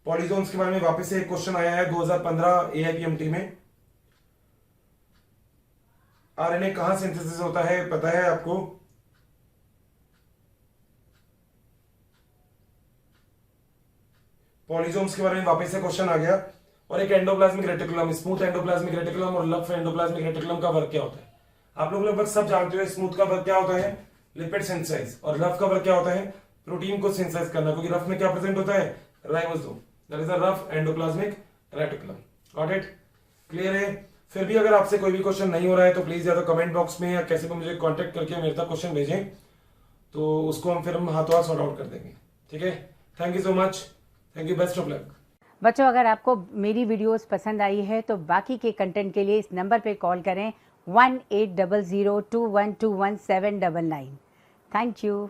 पॉलीजोन्स के बारे में वापस से एक क्वेश्चन आया है 2015 AIPMT में। आरएनए कहां सिंथेसिस होता है, पता है आपको। पॉलीजोम्स के बारे में वापस से क्वेश्चन आ गया। और एक endoplasmic reticulum, smooth endoplasmic reticulum और लफ एंडोप्लाज्मिक रेटिकुलम का वर्क क्या होता है। आप लोग लगभग सब जानते हो। स्मूथ का वर्क क्या होता है, लिपिड सिंथेसाइज, और रफ का वर्क क्या होता है, प्रोटीन को सिंथेसाइज करना, क्योंकि रफ में क्या प्रेजेंट होता है, ribosome, that is a rough endoplasmic reticulum. Got it, clear है। फिर भी अगर आपसे कोई भी क्वेश्चन नहीं हो रहा है तो प्लीज या तो कमेंट बॉक्स में या कैसे भी मुझे कांटेक्ट करके मेरे तक क्वेश्चन भेजें, तो उसको हम फिर हाथों हाथ सॉर्ट आउट कर देंगे, ठीक है। Thank you so much, thank you, best of luck. बच्चों अगर आपको मेरी वीडियोस पसंद आई है तो बाकी के कंटेंट के लिए इस नंबर पे कॉल करें 1800212179। Thank you.